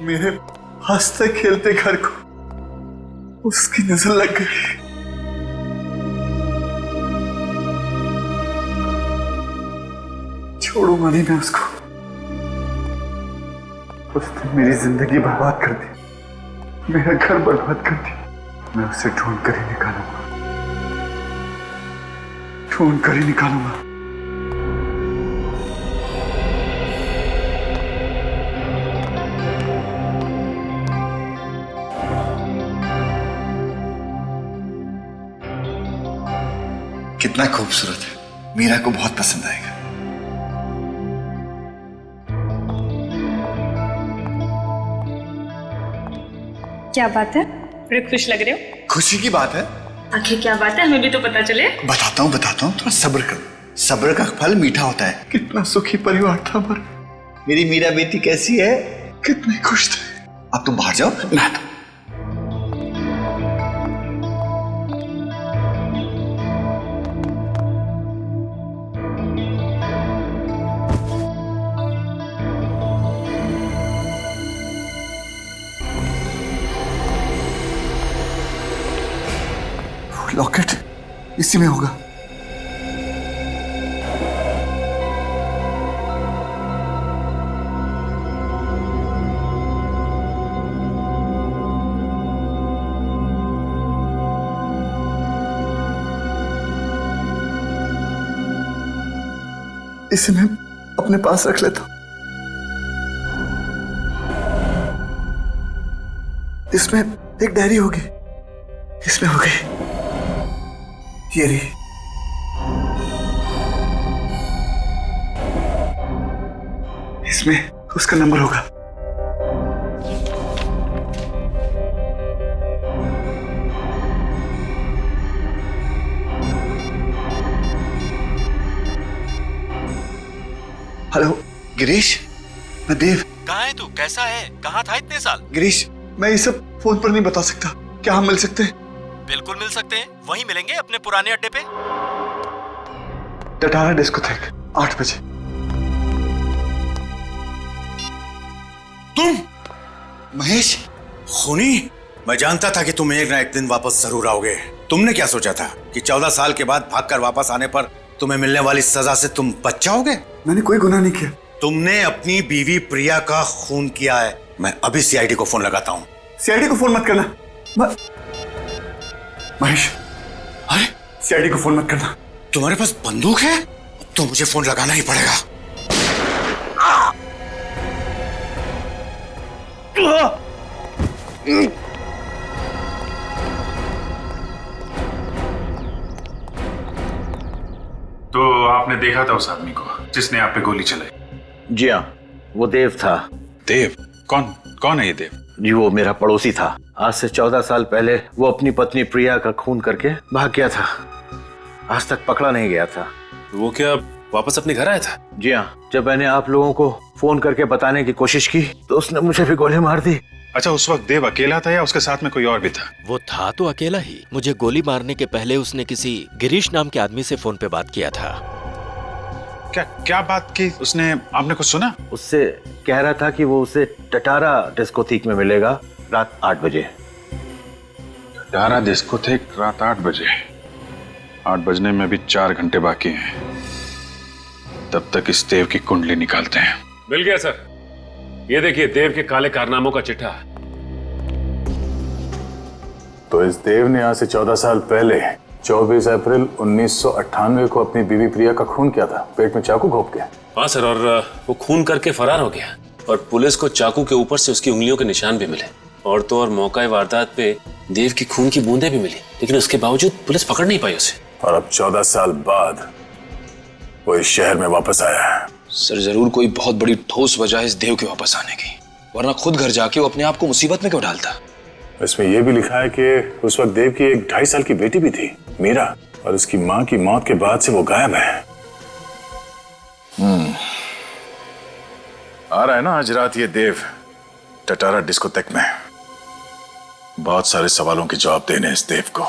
मेरे हंसते खेलते घर को उसकी नजर लग गई। छोड़ूंगा नहीं मैं उसको। उसने मेरी जिंदगी बर्बाद कर दी, मेरा घर बर्बाद कर दिया। मैं उसे ढूंढ कर ही निकालूंगा, ढूंढ कर ही निकालूंगा। कितना खूबसूरत है, मीरा को बहुत पसंद आएगा। क्या बात है? बड़े खुश लग रहे हो। खुशी की बात है। आखिर क्या बात है, हमें भी तो पता चले। बताता हूँ, थोड़ा सब्र करो। सब्र का फल मीठा होता है। कितना सुखी परिवार था हमारा। मेरी मीरा बेटी कैसी है? कितने खुश थे। अब तुम बाहर जाओ, मैं आता हूं। लॉकेट इसी में होगा। इसे मैं अपने पास रख लेता हूं। इसमें एक डायरी होगी, इसमें होगी ये रही। इसमें उसका नंबर होगा। हेलो गिरीश, मैं देव। कहाँ है तू? कैसा है? कहाँ था इतने साल? गिरीश, मैं ये सब फोन पर नहीं बता सकता। क्या हम मिल सकते हैं? बिल्कुल मिल सकते हैं, वहीं मिलेंगे अपने पुराने अड्डे पे। टटारा डिस्कोथेक 8 बजे। तुम महेश? खूनी, मैं जानता था कि तुम एक ना एक दिन वापस जरूर आओगे। तुमने क्या सोचा था कि 14 साल के बाद भागकर वापस आने पर तुम्हें मिलने वाली सजा से तुम बच जाओगे? मैंने कोई गुनाह नहीं किया। तुमने अपनी बीवी प्रिया का खून किया है। मैं अभी सीआईडी को फोन लगाता हूँ। सीआईडी को फोन मत करना। महेश, अरे सीआईडी को फोन मत करना। तुम्हारे पास बंदूक है तो मुझे फोन लगाना ही पड़ेगा। तो आपने देखा था उस आदमी को जिसने आप पे गोली चलाई? जी हाँ, वो देव था। देव? कौन है ये देव? जी वो मेरा पड़ोसी था। आज से 14 साल पहले वो अपनी पत्नी प्रिया का खून करके भाग गया था। आज तक पकड़ा नहीं गया था। वो क्या वापस अपने घर आया था? जी हाँ, जब मैंने आप लोगों को फोन करके बताने की कोशिश की तो उसने मुझे भी गोली मार दी। अच्छा, उस वक्त देव अकेला था या उसके साथ में कोई और भी था? वो था तो अकेला ही। मुझे गोली मारने के पहले उसने किसी गिरीश नाम के आदमी से फोन पे बात किया था। क्या बात की उसने? आपने कुछ सुना? उससे कह रहा था कि वो उसे टटारा डिस्कोथेक में मिलेगा रात 8 बजे। टटारा डिस्कोथेक रात 8 बजे? 8 बजने में भी 4 घंटे बाकी हैं। तब तक इस देव की कुंडली निकालते हैं। मिल गया सर। ये देखिए देव के काले कारनामों का चिट्ठा। तो इस देव ने आज से 14 साल पहले 24 अप्रैल 1998 को अपनी बीवी प्रिया का खून किया था, पेट में चाकू घोंप के। हाँ सर, और वो खून करके फरार हो गया और पुलिस को चाकू के ऊपर से उसकी उंगलियों के निशान भी मिले और तो और मौका वारदात पे देव की खून की बूंदें भी मिली, लेकिन उसके बावजूद पुलिस पकड़ नहीं पाई उसे। और अब 14 साल बाद वो इस शहर में वापस आया है। सर जरूर कोई बहुत बड़ी ठोस वजह है इस देव के वापस आने की, वरना खुद घर जाके वो अपने आप को मुसीबत में क्यों डालता। इसमें यह भी लिखा है कि उस वक्त देव की एक 2.5 साल की बेटी भी थी, मीरा, और उसकी मां की मौत के बाद से वो गायब है। आ रहा है ना आज रात ये देव टटारा डिस्कोथेक में। बहुत सारे सवालों के जवाब देने इस देव को।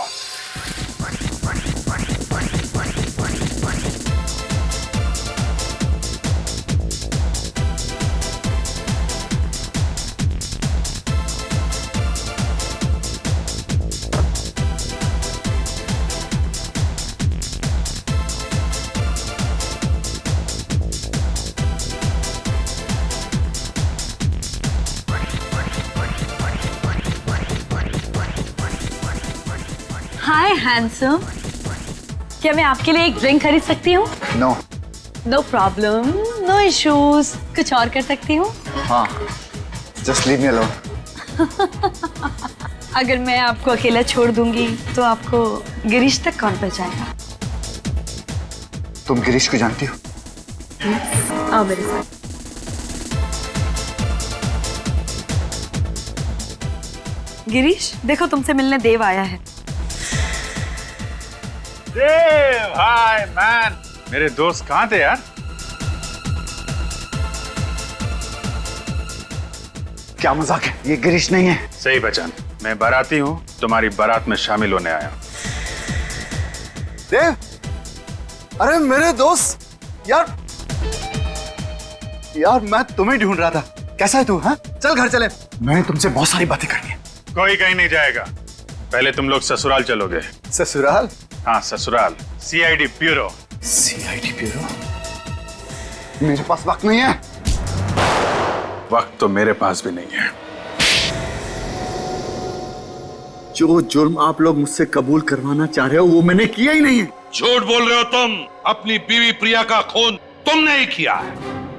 हाय हैंडसम, क्या मैं आपके लिए एक ड्रिंक खरीद सकती हूँ? No. No problem, no issues. कुछ और कर सकती हूँ? हाँ, जस्ट लीव मी अलोन। अगर मैं आपको अकेला छोड़ दूंगी तो आपको गिरीश तक कौन पहुंचाएगा? तुम गिरीश को जानती हो? आओ मेरे साथ। गिरीश, देखो तुमसे मिलने देव आया है। देव, हाय मैन। मेरे दोस्त कहाँ थे यार? क्या मजाक है, ये गिरीश नहीं है। सही पहचान, मैं बाराती हूँ, तुम्हारी बारात में शामिल होने आया हूँ। देव, अरे मेरे दोस्त, यार मैं तुम्हें ढूंढ रहा था। कैसा है तू? हाँ, चल घर चले, मैंने तुमसे बहुत सारी बातें करनी है। कोई कहीं नहीं जाएगा, पहले तुम लोग ससुराल चलोगे। ससुराल? हाँ ससुराल, सीआईडी ब्यूरो। CID bureau? मेरे पास वक्त नहीं है। वक्त तो मेरे पास भी नहीं है। जो जुर्म आप लोग मुझसे कबूल करवाना चाह रहे हो वो मैंने किया ही नहीं है। झूठ बोल रहे हो तुम। अपनी बीवी प्रिया का खून तुमने ही किया है।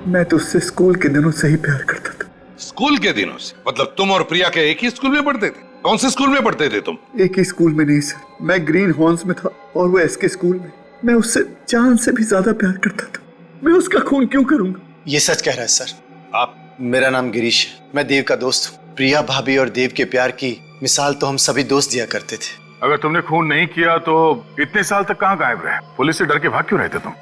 मैं तो उससे स्कूल के दिनों से ही प्यार करता था। स्कूल के दिनों से? मतलब तुम और प्रिया के एक ही स्कूल में पढ़ते थे? कौन से स्कूल में पढ़ते थे तुम? एक ही स्कूल में नहीं सर, मैं ग्रीन हॉर्न्स में था और वो एसके स्कूल में। मैं उससे जान से भी ज्यादा प्यार करता था। मैं उसका खून क्यों करूंगा? ये सच कह रहा है सर। आप? मेरा नाम गिरीश है, मैं देव का दोस्त हूँ। प्रिया भाभी और देव के प्यार की मिसाल तो हम सभी दोस्त दिया करते थे। अगर तुमने खून नहीं किया तो इतने साल तक कहाँ गायब रहे? पुलिस से डर के भाग क्यों रहते तुम?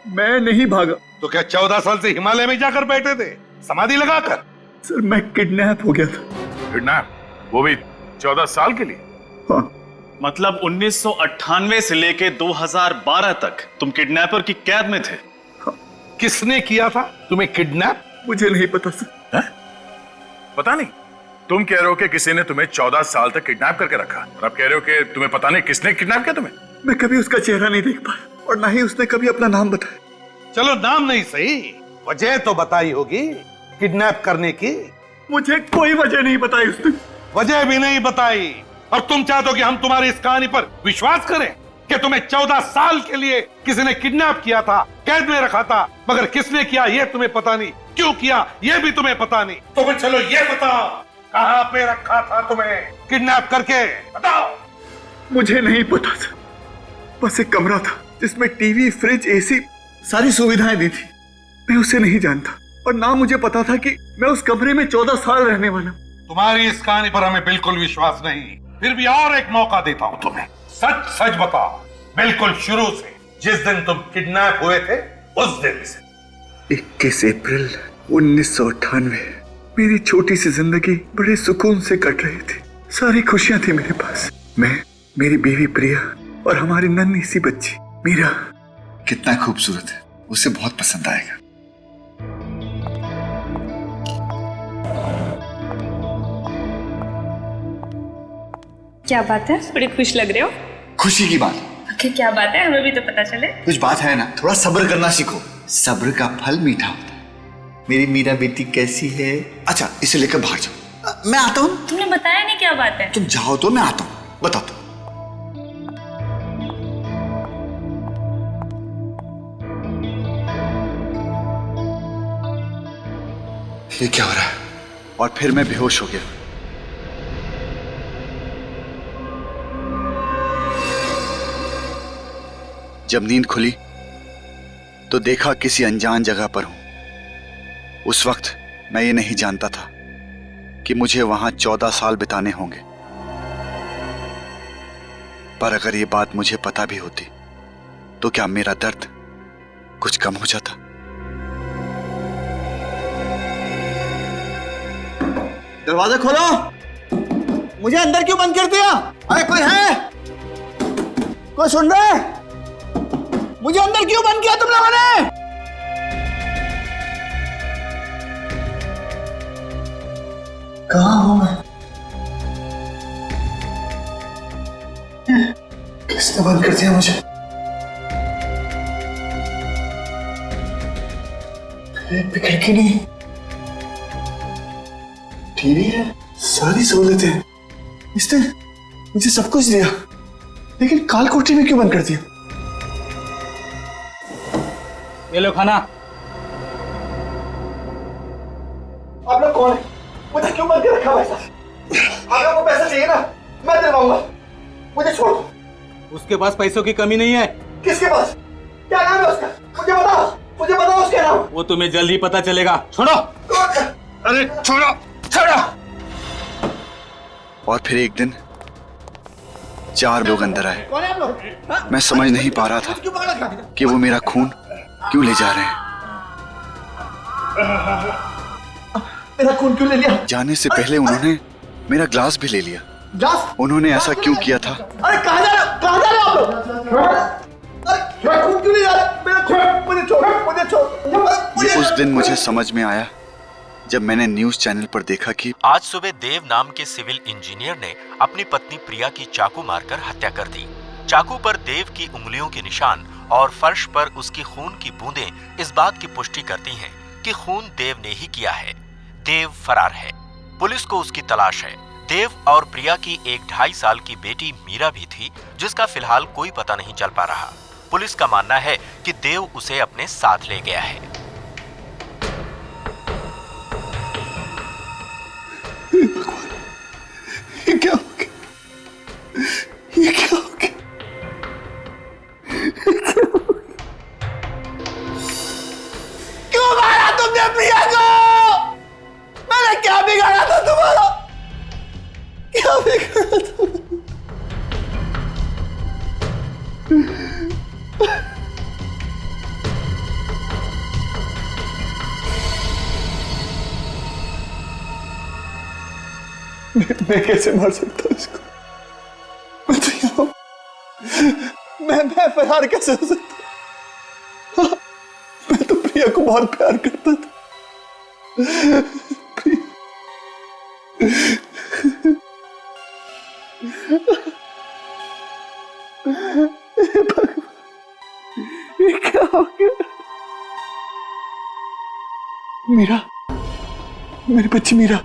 मैं नहीं भागा। तो क्या 14 साल से हिमालय में जाकर बैठे थे समाधि लगाकर? सर मैं किडनैप हो गया था। किडनैप? वो भी 14 साल के लिए? हाँ। मतलब 1998 से लेके 2012 तक तुम किडनैपर की कैद में थे? हाँ। किसने किया था तुम्हें किडनैप? मुझे नहीं पता सर। है? पता नहीं? तुम कह रहे हो कि किसी ने तुम्हें 14 साल तक किडनैप करके रखा, और अब कह रहे हो कि तुम्हें पता नहीं किसने किडनैप किया तुम्हें? मैं कभी उसका चेहरा नहीं देख पाया और ना ही उसने कभी अपना नाम बताया। चलो नाम नहीं सही, वजह तो बताई होगी किडनैप करने की। मुझे कोई वजह नहीं बताई उसने। वजह भी नहीं बताई, और तुम चाहते हो कि हम तुम्हारी इस कहानी पर विश्वास करें कि तुम्हें 14 साल के लिए किसी ने किडनैप किया था, कैद में रखा था, मगर किसने किया ये तुम्हें पता नहीं, क्यों किया ये भी तुम्हें पता नहीं। तो फिर चलो ये बताओ, कहां पे रखा था तुम्हें किडनैप करके? बताओ। मुझे नहीं पता सर, बस एक कमरा था जिसमें टीवी, फ्रिज, एसी, सारी सुविधाएं दी थी। मैं उसे नहीं जानता और ना मुझे पता था कि मैं उस कमरे में 14 साल रहने वाला। तुम्हारी इस कहानी पर हमें बिल्कुल विश्वास नहीं, फिर भी और एक मौका देता हूं तुम्हें। सच सच बताओ, बिल्कुल शुरू से, जिस दिन तुम किडनैप हुए थे उस दिन से। 21 अप्रैल 1998। मेरी छोटी सी जिंदगी बड़े सुकून से कट रही थी। सारी खुशियां थी मेरे पास। मैं, मेरी बीवी प्रिया और हमारी नन्ही सी बच्ची मीरा। कितना खूबसूरत है, उसे बहुत पसंद आएगा। क्या बात है? बड़ी खुश लग रहे हो। खुशी की बात? आखिर क्या बात है, हमें भी तो पता चले। कुछ बात है ना, थोड़ा सब्र करना सीखो। सब्र का फल मीठा होता है। मेरी मीरा बेटी कैसी है? अच्छा, इसे लेकर बाहर जाओ, मैं आता हूँ। तुमने बताया नहीं क्या बात है। तुम जाओ तो मैं आता हूँ, बताओ तो। ये क्या हो रहा है? और फिर मैं बेहोश हो गया। जब नींद खुली तो देखा किसी अनजान जगह पर हूं। उस वक्त मैं ये नहीं जानता था कि मुझे वहां 14 साल बिताने होंगे, पर अगर ये बात मुझे पता भी होती तो क्या मेरा दर्द कुछ कम हो जाता? दरवाजा खोलो। मुझे अंदर क्यों बंद कर दिया? अरे कोई है? कोई सुन रहा है? मुझे अंदर क्यों बंद किया तुम लोगों ने? कहां हूं मैं? किसने बंद कर दिया मुझे? एक भी खिड़की नहीं, टीवी है, सारी सहूलतें। इसने मुझे सब कुछ दिया, लेकिन काल कोठरी में क्यों बंद कर दिया? ये लो खाना। आप लोग कौन है? मुझे क्यों बंद कर रखा है? आप लोगों को पैसा चाहिए ना, मैं दिलवाऊंगा। मुझे छोड़ दो। उसके पास पैसों की कमी नहीं है। किसके पास? क्या नाम है उसका? मुझे बताओ उसका नाम। वो तुम्हें जल्द ही पता चलेगा। छोड़ो। अरे छोड़ो। और फिर एक दिन 4 लोग अंदर आए। कौन है आप लोग? मैं समझ नहीं पा रहा था क्यों पकड़ रखा? कि वो मेरा खून क्यों ले जा रहे हैं। मेरा खून क्यों ले लिया? जाने से पहले उन्होंने मेरा ग्लास भी ले लिया। ग्लास? उन्होंने ऐसा क्यों किया था? अरे कहाँ जा रहे हो आप लोग? अरे मेरा खून क्यों ले जा रहे? मेरा खून, मुझे छोड़। ये उस दिन मुझे समझ में आया जब मैंने न्यूज चैनल पर देखा कि आज सुबह देव नाम के सिविल इंजीनियर ने अपनी पत्नी प्रिया की चाकू मारकर हत्या कर दी। चाकू पर देव की उंगलियों के निशान और फर्श पर उसकी खून की बूंदें इस बात की पुष्टि करती हैं कि खून देव ने ही किया है। देव फरार है। पुलिस को उसकी तलाश है। देव और प्रिया की एक 2.5 साल की बेटी मीरा भी थी, जिसका फिलहाल कोई पता नहीं चल पा रहा। पुलिस का मानना है कि देव उसे अपने साथ ले गया है। ये क्या हो गया? ये क्या हो गया? क्यों मारा तुमने प्रिया को? मैंने क्या बिगाड़ा था तुम्हारा? क्या बिगाड़ा था? मैं कैसे मार सकता हूँ इसको? मैं तो यहाँ हूँ। मैं फरार कैसे हो सकता? मैं तो प्रिया को बहुत प्यार करता था। भगवान, ये क्या हो गया? मीरा, मेरी बच्ची मीरा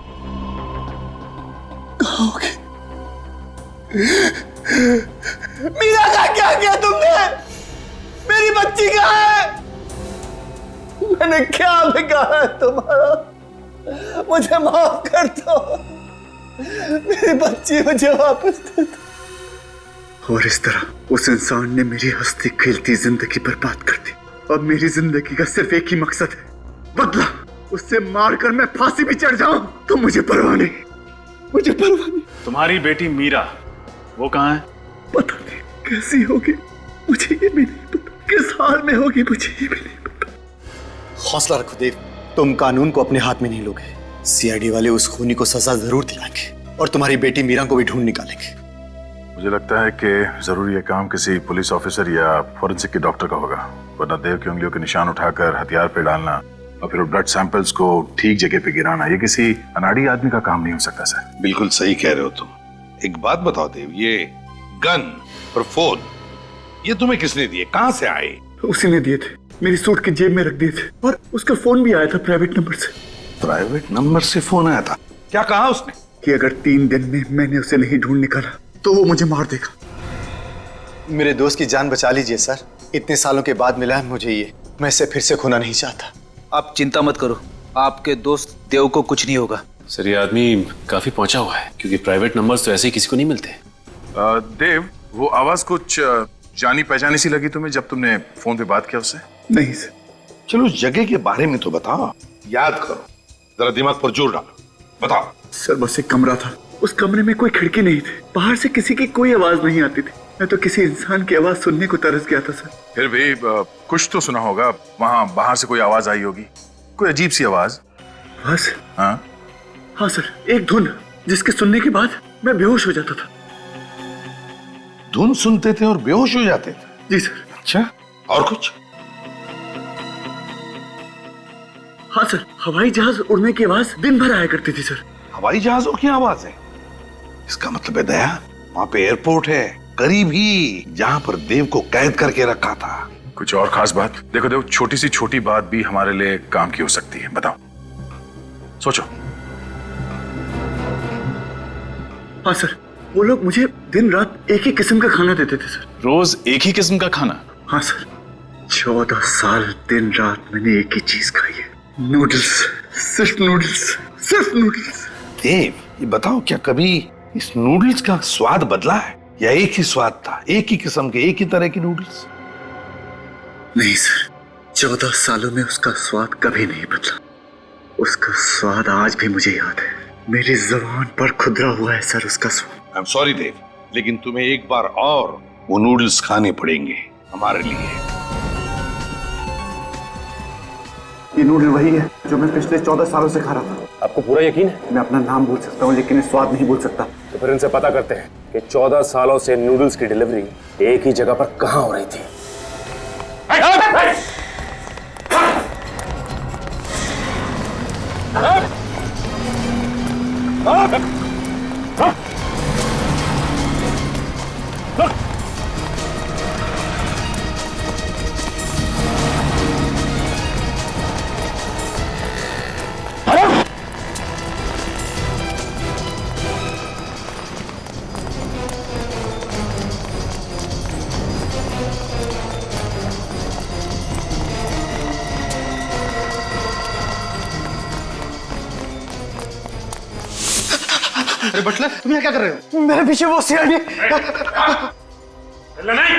कहाँ हो गई? मीरा का क्या किया तुमने? मेरी बच्ची कहाँ है? मैंने क्या बिगाड़ा है तुम्हारा? मुझे माफ कर दो। मेरी बच्ची मुझे वापस दे दो। और इस तरह उस इंसान ने मेरी हंसती खेलती जिंदगी बर्बाद कर दी। अब मेरी जिंदगी का सिर्फ एक ही मकसद है, बदला। उससे मारकर मैं फांसी भी चढ़ जाऊं तो मुझे परवाह नहीं, मुझे परवाह नहीं। तुम्हारी बेटी मीरा वो कहाँ है? पता नहीं कैसी होगी, मुझे ये भी नहीं पता। किस हाल में होगी, मुझे ये भी नहीं पता। हौसला रखो देव, तुम कानून को अपने हाथ में नहीं लोगे। सीआईडी वाले उस खूनी को सजा जरूर दिलाएंगे और तुम्हारी बेटी मीरा को भी ढूंढ निकालेंगे। मुझे लगता है कि जरूर ये काम किसी पुलिस ऑफिसर या फोरेंसिक के डॉक्टर का होगा, वरना देव की उंगलियों के निशान उठाकर हथियार पे डालना और फिर ब्लड सैंपल्स को ठीक जगह पे गिराना, ये किसी अनाड़ी आदमी का काम नहीं हो सकता सर। बिल्कुल सही कह रहे हो तुम। एक बात बताओ देव, ये गन और फोन ये तुम्हें किसने दिए, कहां से आए? उसी ने दिए थे, मेरी सूट की जेब में रख दिए थे। और उसका फोन भी आया था प्राइवेट नंबर से। प्राइवेट नंबर से फोन आया था? क्या कहा उसने? कि अगर 3 दिन में मैंने उसे नहीं ढूंढ निकाला तो वो मुझे मार देगा। मेरे दोस्त की जान बचा लीजिए सर, इतने सालों के बाद मिला है मुझे ये, मैं इसे फिर से खोना नहीं चाहता। आप चिंता मत करो, आपके दोस्त देव को कुछ नहीं होगा। सर ये आदमी काफी पहुंचा हुआ है, क्योंकि प्राइवेट नंबर्स तो ऐसे ही किसी को नहीं मिलते। देव, वो आवाज कुछ जानी पहचानी सी लगी तुम्हें जब तुमने फोन पे बात किया उससे? नहीं सर। चलो उस जगह के बारे में तो बताओ, याद करो, जरा दिमाग पर जोर डालो, बताओ। सर बस एक कमरा था, उस कमरे में कोई खिड़की नहीं थी, बाहर से किसी की कोई आवाज नहीं आती थी। मैं तो किसी इंसान की आवाज सुनने को तरस गया था सर। फिर भी कुछ तो सुना होगा, वहां बाहर से कोई आवाज आई होगी, कोई अजीब सी आवाज। बस हाँ सर, एक धुन जिसके सुनने के बाद मैं बेहोश हो जाता था। धुन सुनते थे और बेहोश हो जाते थे? जी सर। अच्छा, और कुछ? हाँ सर, हवाई जहाज उड़ने की आवाज दिन भर आया करती थी सर। हवाई जहाजों की आवाज है? इसका मतलब है दया, वहां पे एयरपोर्ट है करीब ही, जहां पर देव को कैद करके रखा था। कुछ और खास बात? देखो देव, छोटी सी छोटी बात भी हमारे लिए काम की हो सकती है, बताओ, सोचो। हाँ सर, वो लोग मुझे दिन रात एक ही किस्म का खाना देते थे सर। रोज एक ही किस्म का खाना? हाँ सर, 14 साल दिन रात मैंने एक ही चीज खाई है, नूडल्स, सिर्फ नूडल्स, सिर्फ नूडल्स। देव, ये बताओ क्या कभी इस नूडल्स का स्वाद बदला है या एक ही स्वाद था, एक ही किस्म के, एक ही तरह की नूडल्स? नहीं सर, 14 सालों में उसका स्वाद कभी नहीं बदला। उसका स्वाद आज भी मुझे याद है, मेरी जुबान पर खुदरा हुआ है सर उसका स्वाद। आई एम सॉरी देव, लेकिन तुम्हें एक बार और वो नूडल्स खाने पड़ेंगे हमारे लिए। ये नूडल वही है जो मैं पिछले 14 सालों से खा रहा था। आपको पूरा यकीन है? मैं अपना नाम भूल सकता हूँ लेकिन स्वाद नहीं भूल सकता। तो फिर इनसे पता करते हैं कि 14 सालों से नूडल्स की डिलीवरी एक ही जगह पर कहां हो रही थी। अरे बटलर, तुम यहाँ क्या कर रहे हो? मेरे पीछे वो सीआईडी। नहीं,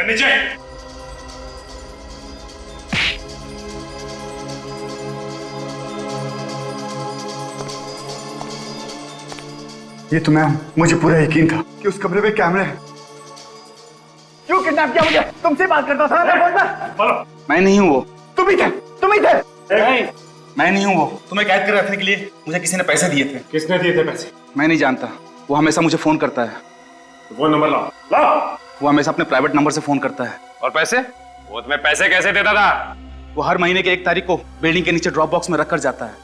नीचे। ये तो मैम, मुझे पूरा यकीन था कि उस कमरे में कैमरे हैं। क्यों किडनैप किया मुझे? तुमसे बात करता था ना। बोलो। मैं नहीं हूँ वो। तुम ही थे, तुम ही थे। नहीं, मैं नहीं हूँ वो। तुम्हें कैद कर रखने के लिए मुझे किसी ने पैसे दिए थे। किसने दिए थे पैसे? मैं नहीं जानता, वो हमेशा मुझे फोन करता है। तो फोन नंबर लाओ। लाओ। वो हमेशा अपने प्राइवेट नंबर से फोन करता है। और पैसे? वो तुम्हें पैसे कैसे देता था? वो हर महीने के 1 तारीख को बिल्डिंग के नीचे ड्रॉप बॉक्स में रख कर जाता है।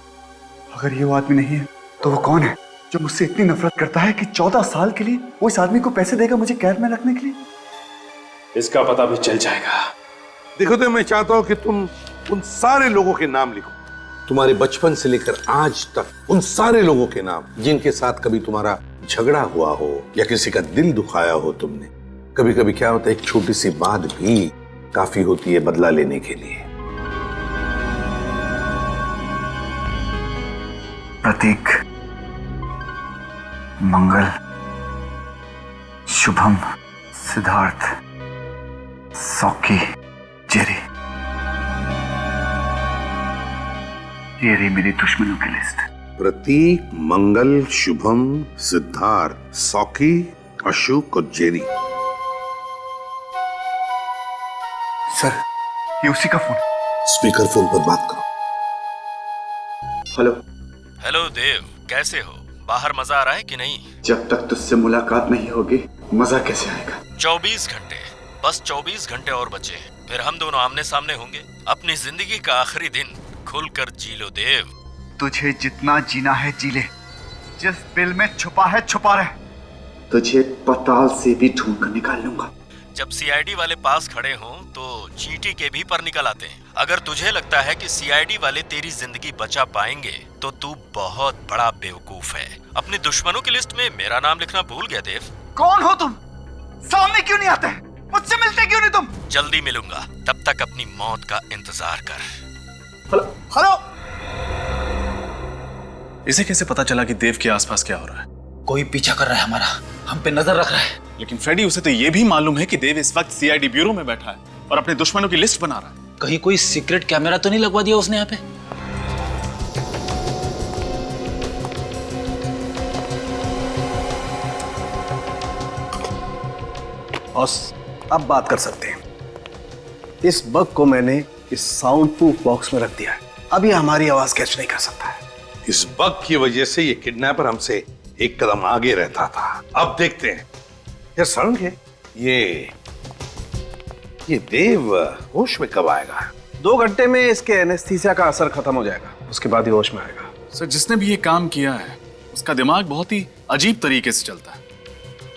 अगर ये वो आदमी नहीं है तो वो कौन है जो मुझसे इतनी नफरत करता है कि 14 साल के लिए वो इस आदमी को पैसे देगा मुझे कैद में रखने के लिए? इसका पता भी चल जाएगा। देखो तो मैं चाहता हूँ कि तुम उन सारे लोगों के नाम लिखो, तुम्हारे बचपन से लेकर आज तक उन सारे लोगों के नाम जिनके साथ कभी तुम्हारा झगड़ा हुआ हो या किसी का दिल दुखाया हो तुमने। कभी कभी क्या होता है, एक छोटी सी बात भी काफी होती है बदला लेने के लिए। प्रतीक, मंगल, शुभम, सिद्धार्थ, सौकी, जेरी। ये रही मेरी दुश्मनों की लिस्ट। प्रतीक, मंगल, शुभम, सिद्धार्थ, सौकी, अशोक और जेरी। सर, ये उसी का फोन। स्पीकर फोन पर बात करो। हेलो। हेलो देव, कैसे हो? बाहर मजा आ रहा है कि नहीं? जब तक तुझसे मुलाकात नहीं होगी मजा कैसे आएगा? 24 घंटे, बस 24 घंटे और बचे, फिर हम दोनों आमने सामने होंगे। अपनी जिंदगी का आखिरी दिन खुलकर जी लो देव। तुझे जितना जीना है जी ले, जिस बिल में छुपा है छुपा रहे। तुझे पताल से भी ढूंढ कर निकाल लूंगा। जब सीआईडी वाले पास खड़े हों तो चींटी के भी पर निकल आते हैं। अगर तुझे लगता है कि सीआईडी वाले तेरी जिंदगी बचा पाएंगे तो तू बहुत बड़ा बेवकूफ है। अपनी दुश्मनों की लिस्ट में मेरा नाम लिखना भूल गया देव। कौन हो तुम? सामने क्यों नहीं आते? मुझसे मिलते क्यों नहीं तुम? जल्दी मिलूंगा, तब तक अपनी मौत का इंतजार कर। हेलो। इसे कैसे पता चला कि देव के आसपास क्या हो रहा है? कोई पीछा कर रहा है हमारा, हम पे नजर रख रहा है। लेकिन फ्रेडी, उसे तो ये भी मालूम है कि देव इस वक्त सीआईडी ब्यूरो में बैठा है और अपने दुश्मनों की लिस्ट बना रहा है। कहीं कोई सीक्रेट कैमरा तो नहीं लगवा दिया उसने यहाँ पे? बॉस, अब बात कर सकते हैं। इस बग को मैंने इस साउंड प्रूफ बॉक्स में रख दिया है। अब ये हमारी आवाज कैच नहीं कर सकता है। इस बग की वजह से ये किडनैपर हमसे एक कदम आगे रहता था। अब देखते हैं यार सड़ंगे, ये देव होश में कब आएगा? 2 घंटे में इसके एनेस्थीसिया का असर खत्म हो जाएगा, उसके बाद ही होश में आएगा। सर, जिसने भी ये काम किया है उसका दिमाग बहुत ही अजीब तरीके से चलता है।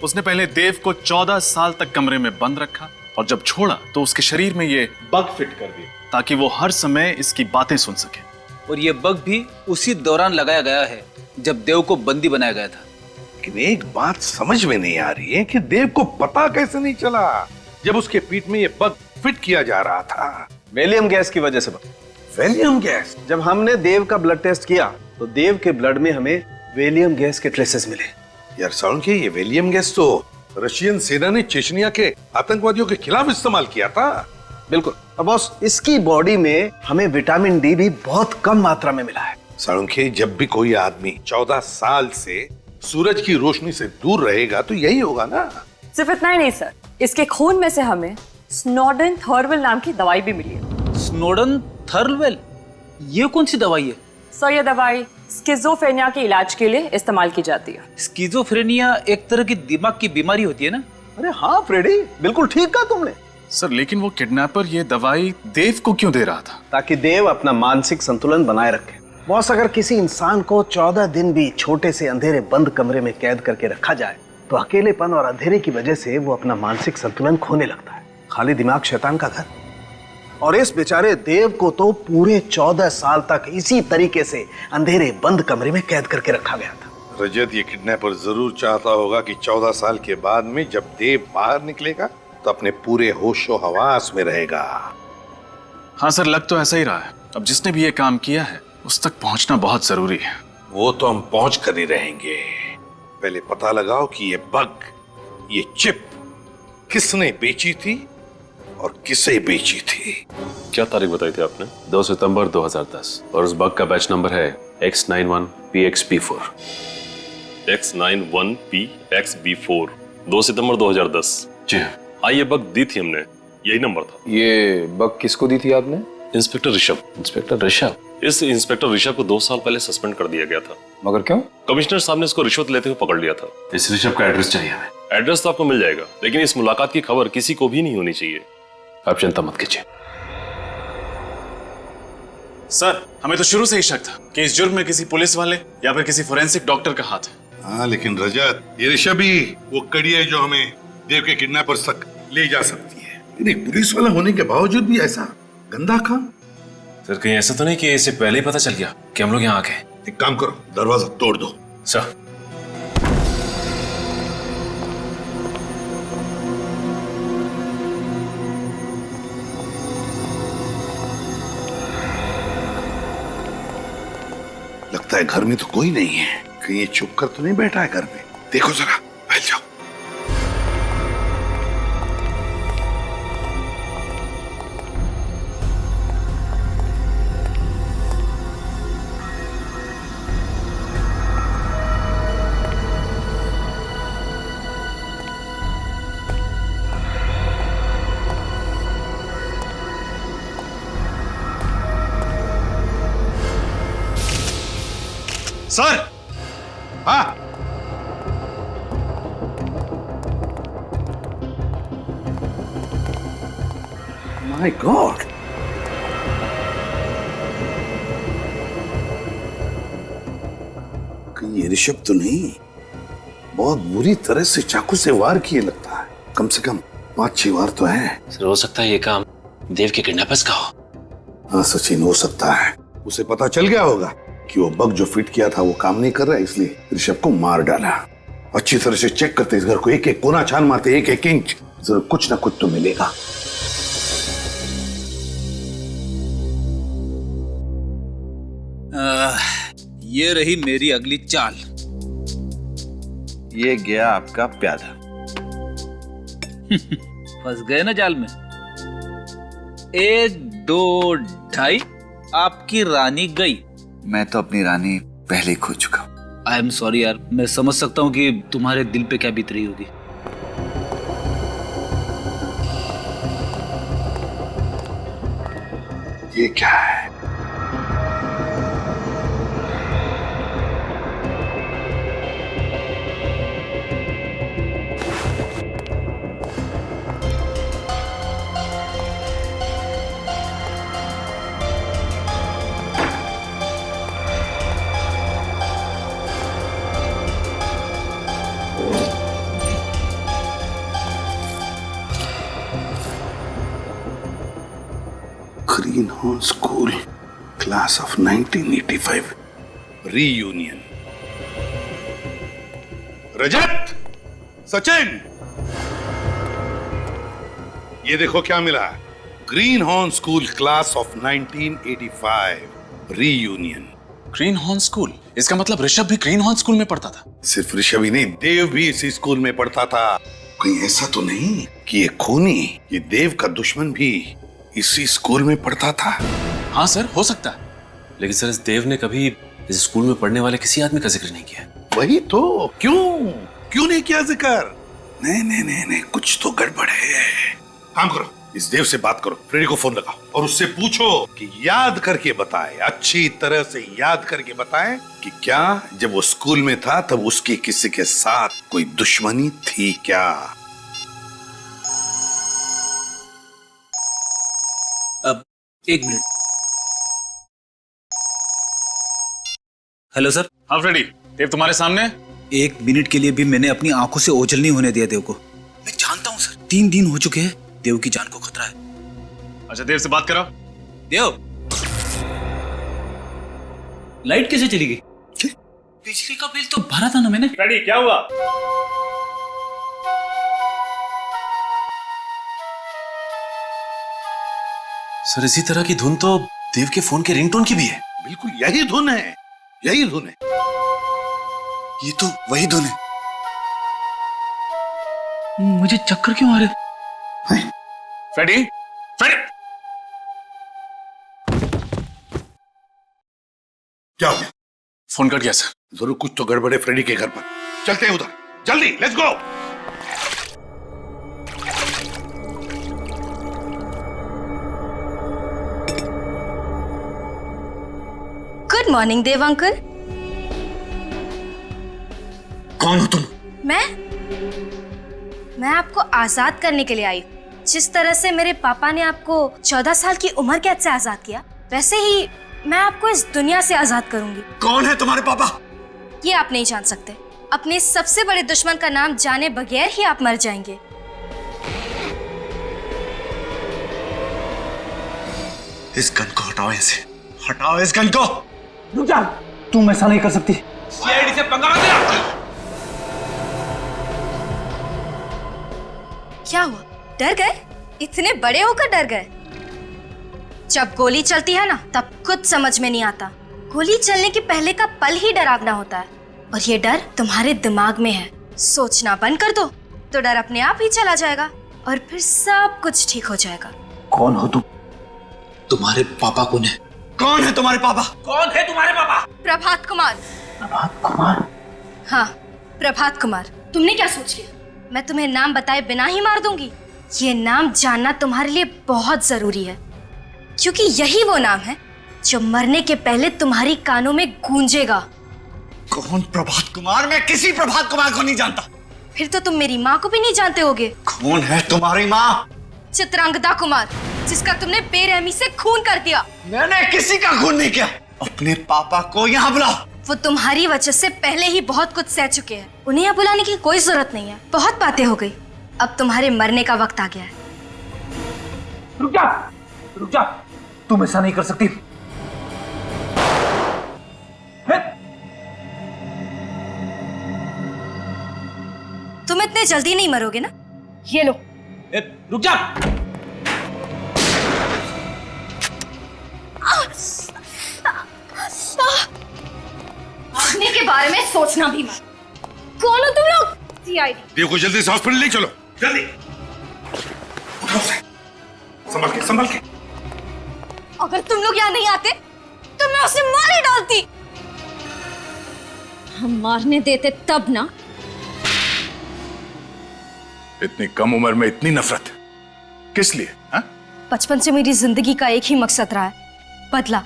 उसने पहले देव को 14 साल तक कमरे में बंद रखा और जब छोड़ा तो उसके शरीर में ये बग फिट कर दिया ताकि वो हर समय इसकी बातें सुन सके। और ये बग भी उसी दौरान लगाया गया है जब देव को बंदी बनाया गया था। लेकिन एक बात समझ में नहीं आ रही है कि देव को पता कैसे नहीं चला जब उसके पीठ में ये बग फिट किया जा रहा था। वेलियम गैस की वजह से। Valium gas? जब हमने देव का ब्लड टेस्ट किया तो देव के ब्लड में हमें वेलियम गैस के ट्रेसेस मिले। यार सालुंखे, ये वेलियम गैस तो रशियन सेना ने चेचनिया के आतंकवादियों के खिलाफ इस्तेमाल किया था। बिल्कुल। अब बॉस, इसकी बॉडी में हमें विटामिन डी भी बहुत कम मात्रा में मिला है। सालुंखे, जब भी कोई आदमी 14 साल से सूरज की रोशनी से दूर रहेगा तो यही होगा ना। सिर्फ इतना ही नहीं सर, इसके खून में से हमें स्नोडन थर्वेल नाम की दवाई भी मिली है। स्नोडन थर्वेल? ये कौन सी दवाई है? सर ये दवाई स्किज़ोफ्रेनिया के इलाज के लिए इस्तेमाल की जाती है। स्किज़ोफ्रेनिया एक तरह की दिमाग की बीमारी होती है ना? अरे हाँ फ्रेडी, बिल्कुल ठीक कहा तुमने। सर लेकिन वो किडनैपर ये दवाई देव को क्यों दे रहा था? ताकि देव अपना मानसिक संतुलन बनाए रखे। बॉस, अगर किसी इंसान को 14 दिन भी छोटे से अंधेरे बंद कमरे में कैद करके रखा जाए तो अकेलेपन और अंधेरे की वजह से वो अपना मानसिक संतुलन खोने लगता है। खाली दिमाग शैतान का घर। और इस बेचारे देव को तो पूरे 14 साल तक इसी तरीके से अंधेरे बंद कमरे में कैद करके रखा गया था। रजत, ये किडनैपर जरूर चाहता होगा कि 14 साल के बाद में जब देव बाहर निकलेगा तो अपने पूरे होशो हवास में रहेगा। हाँ सर, लग तो ऐसा ही रहा है। अब जिसने भी ये काम किया है उस तक पहुंचना बहुत जरूरी है। वो तो हम पहुंच कर ही रहेंगे। पहले पता लगाओ कि ये बग, ये चिप किसने बेची थी और किसे बेची थी। क्या तारीख बताई थी आपने? 2 सितंबर 2010 और उस बग का बैच नंबर है X91PXB4। X91PXB4, 2 सितंबर 2010। जी हाँ, ये बग दी थी हमने, यही नंबर था। ये बग किसको दी थी आपने? इंस्पेक्टर ऋषभ। इंस्पेक्टर ऋषभ? इस इंस्पेक्टर ऋषभ को 2 साल पहले सस्पेंड कर दिया गया था। मगर क्यों? कमिश्नर साहब ने इसको रिश्वत लेते हुए पकड़ लिया था। इस ऋषभ का एड्रेस चाहिए हमें। एड्रेस तो आपको मिल जाएगा, लेकिन इस मुलाकात की खबर किसी को भी नहीं होनी चाहिए। आप चिंता मत कीजिए। सर हमें तो शुरू से ही शक था कि इस जुर्म में किसी पुलिस वाले या फिर किसी फोरेंसिक डॉक्टर का हाथ है। हाँ, लेकिन रजत, ये ऋषभ ही वो कड़ी है जो हमें देव के किडनैपर तक ले जा सकती है। लेकिन एक पुलिस वाला होने के बावजूद भी ऐसा गंदा काम। सर कहीं ऐसा तो नहीं कि इसे पहले ही पता चल गया कि हम लोग यहाँ आ गए? एक काम करो, दरवाजा तोड़ दो। सर लगता है घर में तो कोई नहीं है। कहीं ये चुप कर तो नहीं बैठा है घर में? देखो जरा, बैठ जाओ। सर! हाँ, माय गॉड, कहीं ये ऋषभ तो नहीं? बहुत बुरी तरह से चाकू से वार किए लगता है। कम से कम 5-6 वार तो है। सर हो सकता है ये काम देव के किडनैपर्स का हो। हाँ सचिन, हो सकता है। उसे पता चल गया होगा कि वो बग जो फिट किया था वो काम नहीं कर रहा है, इसलिए ऋषभ को मार डाला। अच्छी तरह से चेक करते इस घर को, एक एक कोना छान मारते, एक एक इंच, जरूर कुछ ना कुछ तो मिलेगा। ये रही मेरी अगली चाल। ये गया आपका प्यादा। फंस गए ना जाल में। 1, 2, 2.5 आपकी रानी गई। मैं तो अपनी रानी पहले ही खो चुका हूं। आई एम सॉरी यार, मैं समझ सकता हूँ कि तुम्हारे दिल पे क्या बीत रही होगी। ये क्या है? Greenhorn School, class of 1985, reunion. रजत, सचिन, ये देखो क्या मिला। Green horn school class of 1985 reunion. Green horn school, इसका मतलब ऋषभ भी ग्रीन हॉर्न स्कूल में पढ़ता था? सिर्फ ऋषभ ही नहीं, देव भी इसी स्कूल में पढ़ता था। कहीं ऐसा तो नहीं कि ये खूनी, ये देव का दुश्मन भी इसी स्कूल में पढ़ता था? हाँ सर, हो सकता है। लेकिन सर, इस देव ने कभी इस स्कूल में पढ़ने वाले किसी आदमी का जिक्र नहीं किया। वही तो, क्यों नहीं किया जिक्र? नहीं, कुछ तो गड़बड़ है। काम करो, इस देव से बात करो, फ्रेडी को फोन लगाओ और उससे पूछो कि याद करके बताए, अच्छी तरह से याद करके बताए कि क्या जब वो स्कूल में था तब उसकी किसी के साथ कोई दुश्मनी थी क्या? अब 1 मिनट। Hello sir. हाँ फ्रेडी, देव तुम्हारे सामने। 1 मिनट के लिए भी मैंने अपनी आंखों से ओझल नहीं होने दिया देव को। मैं जानता हूँ सर, 3 दिन हो चुके हैं, देव की जान को खतरा है। अच्छा, देव से बात करो। देव, लाइट कैसे चली गई? बिजली का बिल तो भरा था ना मैंने। फ्रेडी, क्या हुआ? सर, इसी तरह की धुन तो देव के फोन के रिंगटोन की भी है। बिल्कुल यही धुन है, यही धुन है। ये तो वही धुन है। मुझे चक्कर क्यों आ रहे? फ्रेडी, फ्रेडी, क्या हो गया? फोन कट गया सर। जरूर कुछ तो गड़बड़ है फ्रेडी के घर पर। चलते हैं उधर, जल्दी, let's go. Good morning Dev uncle. कौन हो तुम? मैं आपको आजाद करने के लिए आई। जिस तरह से मेरे पापा ने आपको 14 साल की उम्र कैद से आजाद किया, वैसे ही मैं आपको इस दुनिया से आजाद करूंगी। कौन है तुम्हारे पापा? ये आप नहीं जान सकते। अपने सबसे बड़े दुश्मन का नाम जाने बगैर ही आप मर जाएंगे। इस गन को हटाओ, ऐसे हटाओ इस गन को। रुक जा, तुम ऐसा नहीं कर सकती। सीआईडी से पंगा मत लेना। क्या हुआ, डर गए? इतने बड़े होकर डर गए? जब गोली चलती है ना, तब कुछ समझ में नहीं आता। गोली चलने के पहले का पल ही डरावना होता है, और ये डर तुम्हारे दिमाग में है। सोचना बंद कर दो तो डर अपने आप ही चला जाएगा और फिर सब कुछ ठीक हो जाएगा। कौन हो तुम? तुम्हारे पापा कौन है? कौन है तुम्हारे पापा? कौन है तुम्हारे पापा? प्रभात कुमार। प्रभात कुमार? हाँ, प्रभात कुमार। तुमने क्या सोच लिया मैं तुम्हें नाम बताए बिना ही मार दूंगी? ये नाम जानना तुम्हारे लिए बहुत जरूरी है, क्योंकि यही वो नाम है जो मरने के पहले तुम्हारी कानों में गूंजेगा। कौन प्रभात कुमार? मैं किसी प्रभात कुमार को नहीं जानता। फिर तो तुम मेरी माँ को भी नहीं जानते होगे। कौन है तुम्हारी माँ? चित्रांगदा कुमार, जिसका तुमने बेरहमी से खून कर दिया। मैंने किसी का खून नहीं किया। अपने पापा को यहाँ बुलाओ। वो तुम्हारी वजह से पहले ही बहुत कुछ सह चुके हैं। उन्हें यहाँ बुलाने की कोई जरूरत नहीं है। बहुत बातें हो गई, अब तुम्हारे मरने का वक्त आ गया है। रुक जा, तुम ऐसा नहीं कर सकती। तुम इतने जल्दी नहीं मरोगे ना? ये लो। रुक जा। मरने के बारे में सोचना भी मत। कौन हो तुम लोग? सीआईडी। देव को जल्दी से हॉस्पिटल ले चलो, जल्दी। संभल के। अगर तुम लोग यहाँ नहीं आते तो मैं उसे मार ही डालती। हम मारने देते तब ना। इतनी कम उम्र में इतनी नफरत किस लिए? हा? बचपन से मेरी जिंदगी का एक ही मकसद रहा है, बदला।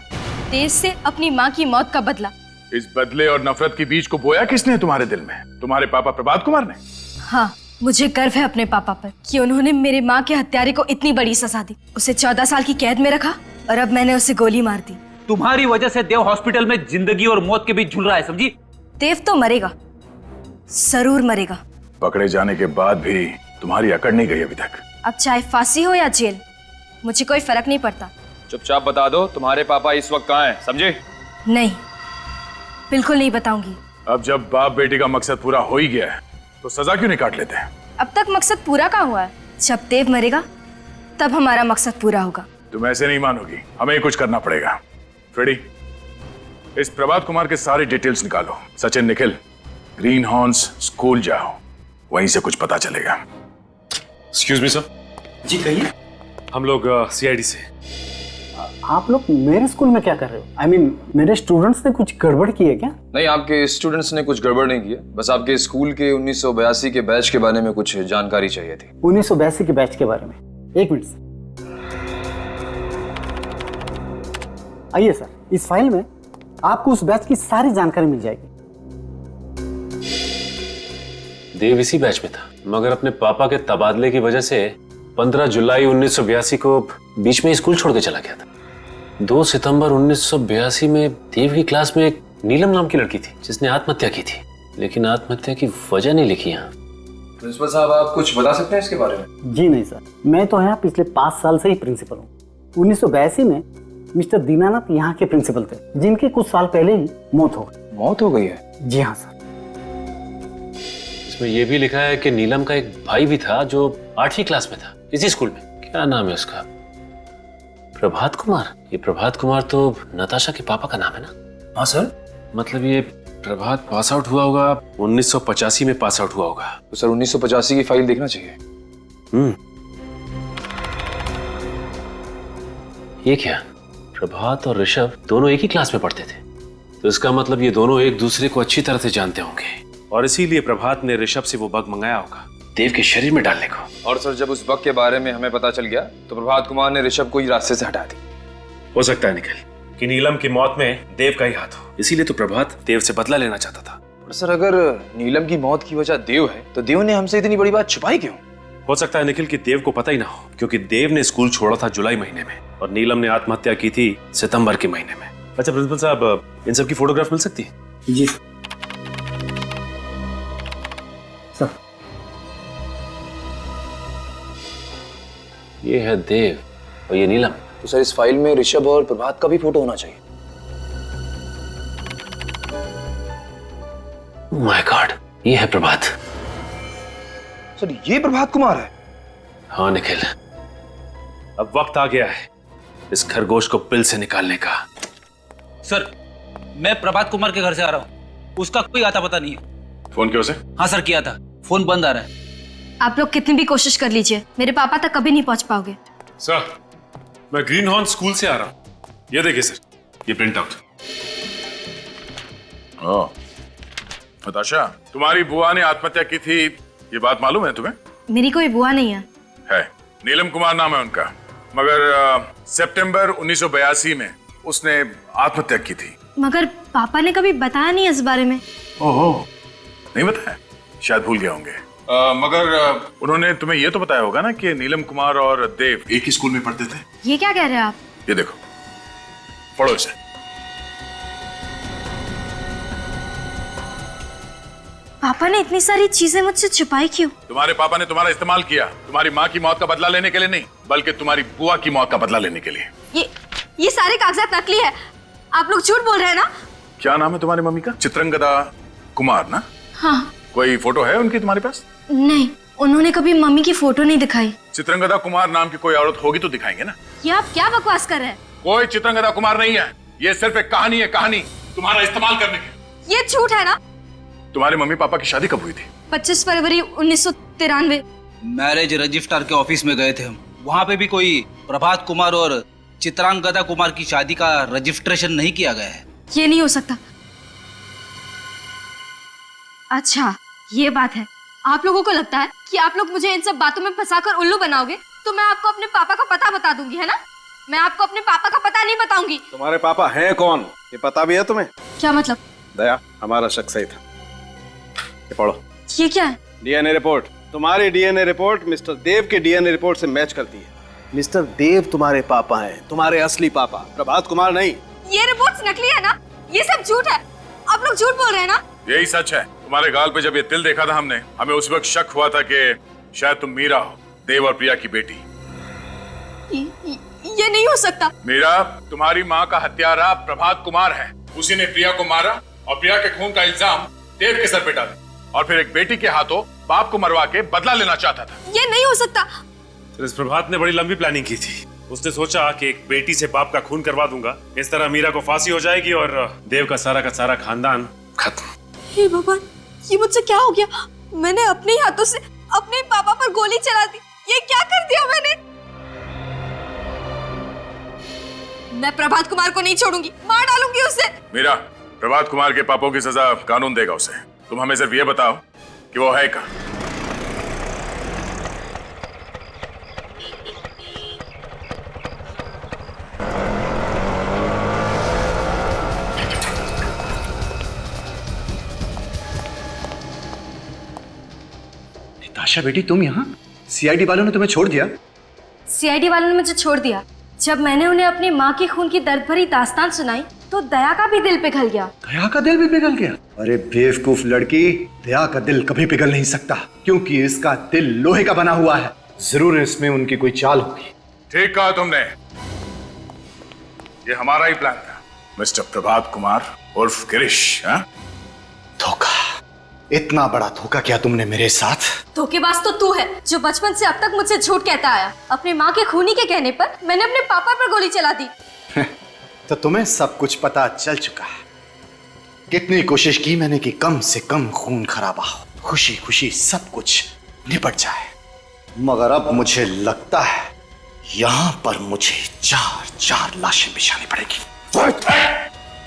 देव से अपनी माँ की मौत का बदला। इस बदले और नफरत के बीज को बोया किसने तुम्हारे दिल में? तुम्हारे पापा प्रभात कुमार ने? हाँ, मुझे गर्व है अपने पापा पर कि उन्होंने मेरे माँ के हत्यारे को इतनी बड़ी सजा दी। उसे 14 साल की कैद में रखा और अब मैंने उसे गोली मार दी। तुम्हारी वजह से देव हॉस्पिटल में जिंदगी और मौत के बीच झूल रहा है, समझी? देव तो मरेगा, जरूर मरेगा। पकड़े जाने के बाद भी तुम्हारी अकड़ नहीं गई अभी तक। अब चाहे फांसी हो या जेल, मुझे कोई फर्क नहीं पड़ता। चुपचाप बता दो तुम्हारे पापा इस वक्त कहाँ हैं, समझे? नहीं, बिल्कुल नहीं बताऊंगी। अब जब बाप बेटी का मकसद पूरा हो ही गया है तो सजा क्यों नहीं काट लेते हैं? अब तक मकसद पूरा कहाँ हुआ है? जब देव मरेगा तब हमारा मकसद पूरा होगा। तुम ऐसे नहीं मानोगी, हमें ही कुछ करना पड़ेगा। फ्रेडी, इस प्रभात कुमार के सारे डिटेल्स निकालो। Sachin, Nikhil, green horns school जाओ, वहीं से कुछ पता चलेगा। Excuse me sir. जी कहिए। हम लोग सीआईडी से। आप लोग मेरे स्कूल में क्या कर रहे हो? I mean, मेरे स्टूडेंट्स ने कुछ गड़बड़ की है क्या? नहीं, आपके स्टूडेंट्स ने कुछ गड़बड़ नहीं किया, बस आपके स्कूल के 1982 के बैच के बारे में कुछ जानकारी चाहिए थी। 1982 के बैच के बारे में? एक मिनट सर। आइए सर, इस फाइल में आपको उस बैच की सारी जानकारी मिल जाएगी। देव इसी बैच में था, मगर अपने पापा के तबादले की वजह से 15 जुलाई 1982 को बीच में स्कूल छोड़ के चला गया था। 2 सितंबर 1982 में देव की क्लास में एक नीलम नाम की लड़की थी जिसने आत्महत्या की थी, लेकिन आत्महत्या की वजह नहीं लिखी यहाँ। प्रिंसिपल साहब, आप कुछ बता सकते हैं इसके बारे में? जी नहीं सर, मैं तो यहाँ पिछले 5 साल से ही प्रिंसिपल हूँ। 1982 में मिस्टर दीनानाथ यहाँ के प्रिंसिपल थे, जिनकी कुछ साल पहले ही मौत हो गई। मौत हो गई है? जी हाँ सर। इसमें यह भी लिखा है कि नीलम का एक भाई भी था जो 8वीं क्लास में था इसी स्कूल में। क्या नाम है उसका? प्रभात कुमार। ये प्रभात कुमार तो नताशा के पापा का नाम है ना? हाँ सर। मतलब ये प्रभात पास आउट हुआ होगा 1985 में, पास आउट हुआ होगा। तो सर 1985 की फाइल देखना चाहिए। ये क्या? प्रभात और ऋषभ दोनों एक ही क्लास में पढ़ते थे, तो इसका मतलब ये दोनों एक दूसरे को अच्छी तरह से जानते होंगे और इसीलिए प्रभात ने ऋषभ से वो बग मंगाया होगा देव के शरीर में डालने को। और सर, जब उस बग के बारे में हमें पता चल गया तो प्रभात कुमार ने ऋषभ को ही रास्ते से हटा दी। हो सकता है निखिल कि नीलम की मौत में देव का ही हाथ हो, इसीलिए तो प्रभात देव से बदला लेना चाहता था। और सर, अगर नीलम की मौत की वजह देव है तो देव ने हमसे इतनी बड़ी बात छुपाई क्यों? हो सकता है निखिल कि देव को पता ही ना हो, क्योंकि देव ने स्कूल छोड़ा था जुलाई महीने में और नीलम ने आत्महत्या की थी सितंबर के महीने में। अच्छा प्रिंसिपल साहब, इन सब की फोटोग्राफ मिल सकती है? जी सर। ये है देव और ये नीलम। तो सर, इस फाइल में ऋषभ और प्रभात का भी फोटो होना चाहिए। माय गॉड, ये है प्रभात। सर, ये प्रभात कुमार है? हाँ निखिल, अब वक्त आ गया है इस खरगोश को पिल से निकालने का। सर, मैं प्रभात कुमार के घर से आ रहा हूँ, उसका कोई आता पता नहीं है। फोन क्यों से? हाँ सर, किया था, फोन बंद आ रहा है। आप लोग कितनी भी कोशिश कर लीजिए, मेरे पापा तक कभी नहीं पहुंच पाओगे। सर, मैं ग्रीन हॉर्न स्कूल से आ रहा हूँ। ये देखिए सर, ये प्रिंट आउट। नताशा, तुम्हारी बुआ ने आत्महत्या की थी, ये बात मालूम है तुम्हें? मेरी कोई बुआ नहीं है। है, नीलम कुमार नाम है उनका, मगर सितंबर 1982 में उसने आत्महत्या की थी। मगर पापा ने कभी बताया नहीं इस बारे में। ओहो, नहीं बताया? शायद भूल गए होंगे। मगर उन्होंने तुम्हें ये तो बताया होगा ना कि नीलम कुमार और देव एक ही स्कूल में पढ़ते थे। ये क्या कह रहे हैं आप? ये देखो, पढ़ो इसे। पापा ने इतनी सारी चीजें मुझसे छुपाई क्यों? तुम्हारे पापा ने तुम्हारा इस्तेमाल किया, तुम्हारी माँ की मौत का बदला लेने के लिए नहीं, बल्कि तुम्हारी बुआ की मौत का बदला लेने के लिए। ये सारे कागजात नकली है, आप लोग झूठ बोल रहे हैं ना? क्या नाम है तुम्हारी मम्मी का? चित्रंगदा कुमार ना? हाँ। कोई फोटो है उनकी तुम्हारे पास? नहीं, उन्होंने कभी मम्मी की फोटो नहीं दिखाई। चित्रंगदा कुमार नाम की कोई औरत होगी तो दिखाएंगे ना। ये आप क्या बकवास कर रहे हैं? कोई चित्रंगदा कुमार नहीं है, ये सिर्फ एक कहानी है, कहानी तुम्हारा इस्तेमाल करने की। ये झूठ है ना? तुम्हारे मम्मी पापा की शादी कब हुई थी? 25 फरवरी 1993। मैरिज रजिस्ट्रार के ऑफिस में गए थे हम, वहाँ पे भी कोई प्रभात कुमार और चित्रांगदा कुमार की शादी का रजिस्ट्रेशन नहीं किया गया है। ये नहीं हो सकता। अच्छा, ये बात है। आप लोगों को लगता है कि आप लोग मुझे इन सब बातों में फंसाकर उल्लू बनाओगे, तो मैं आपको अपने पापा का पता बता दूंगी, है ना? मैं आपको अपने पापा का पता नहीं बताऊंगी। तुम्हारे पापा हैं कौन, ये पता भी है तुम्हें? क्या मतलब? दया, हमारा शक सही था। ये पढ़ो। ये क्या है? DNA report. तुम्हारी डीएनए रिपोर्ट मिस्टर देव के डीएनए रिपोर्ट से मैच करती है। मिस्टर देव तुम्हारे पापा हैं, तुम्हारे असली पापा, प्रभात कुमार नहीं। ये रिपोर्ट्स नकली है ना? ये सब झूठ है। आप लोग झूठ बोल रहे हैं ना? यही सच है। तुम्हारे गाल पे जब ये तिल देखा था हमने, हमें उस वक्त शक हुआ था कि शायद तुम मीरा हो, देव और प्रिया की बेटी। ये नहीं हो सकता। मीरा, तुम्हारी माँ का हत्यारा प्रभात कुमार है। उसी ने प्रिया को मारा और प्रिया के खून का इल्जाम देव के सर पे डाली और फिर एक बेटी के हाथों बाप को मरवा के बदला लेना चाहता था। ये नहीं हो सकता। सर, इस प्रभात ने बड़ी लंबी प्लानिंग की थी। उसने सोचा कि एक बेटी से बाप का खून करवा दूंगा, इस तरह मीरा को फांसी हो जाएगी और देव का सारा खानदान खत्म। हे भगवान, ये मुझसे क्या हो गया? मैंने अपने ही हाथों से अपने पापा पर गोली चला दी। ये क्या कर दिया मैंने? मैं प्रभात कुमार को नहीं छोड़ूंगी, मार डालूंगी उसे। मीरा, प्रभात कुमार के पापों की सजा कानून देगा उसे। तुम हमें सिर्फ ये बताओ कि वो है कहाँ। निताशा बेटी, तुम यहाँ? सीआईडी वालों ने तुम्हें छोड़ दिया? सीआईडी वालों ने मुझे छोड़ दिया। जब मैंने उन्हें अपनी माँ के खून की दर्द भरी दास्तान सुनाई तो दया का भी दिल पिघल गया। दया का दिल भी पिघल गया? अरे बेवकूफ लड़की, दया का दिल कभी पिघल नहीं सकता क्योंकि इसका दिल लोहे का बना हुआ है। जरूर इसमें उनकी कोई चाल होगी। ठीक कहा तुमने, ये हमारा ही प्लान था। मिस्टर प्रभात कुमार उर्फ गिरीश। धोखा, इतना बड़ा धोखा किया तुमने मेरे साथ। धोखेबाज तो तू है जो बचपन से अब तक मुझसे झूठ कहता आया। अपनी माँ के खूनी के कहने पर मैंने अपने पापा पर गोली चला दी। तो तुम्हें सब कुछ पता चल चुका है। कितनी कोशिश की मैंने कि कम से कम खून खराबा हो, खुशी खुशी सब कुछ निपट जाए, मगर अब मुझे लगता है यहाँ पर मुझे 4 लाशें बिछानी पड़ेगी।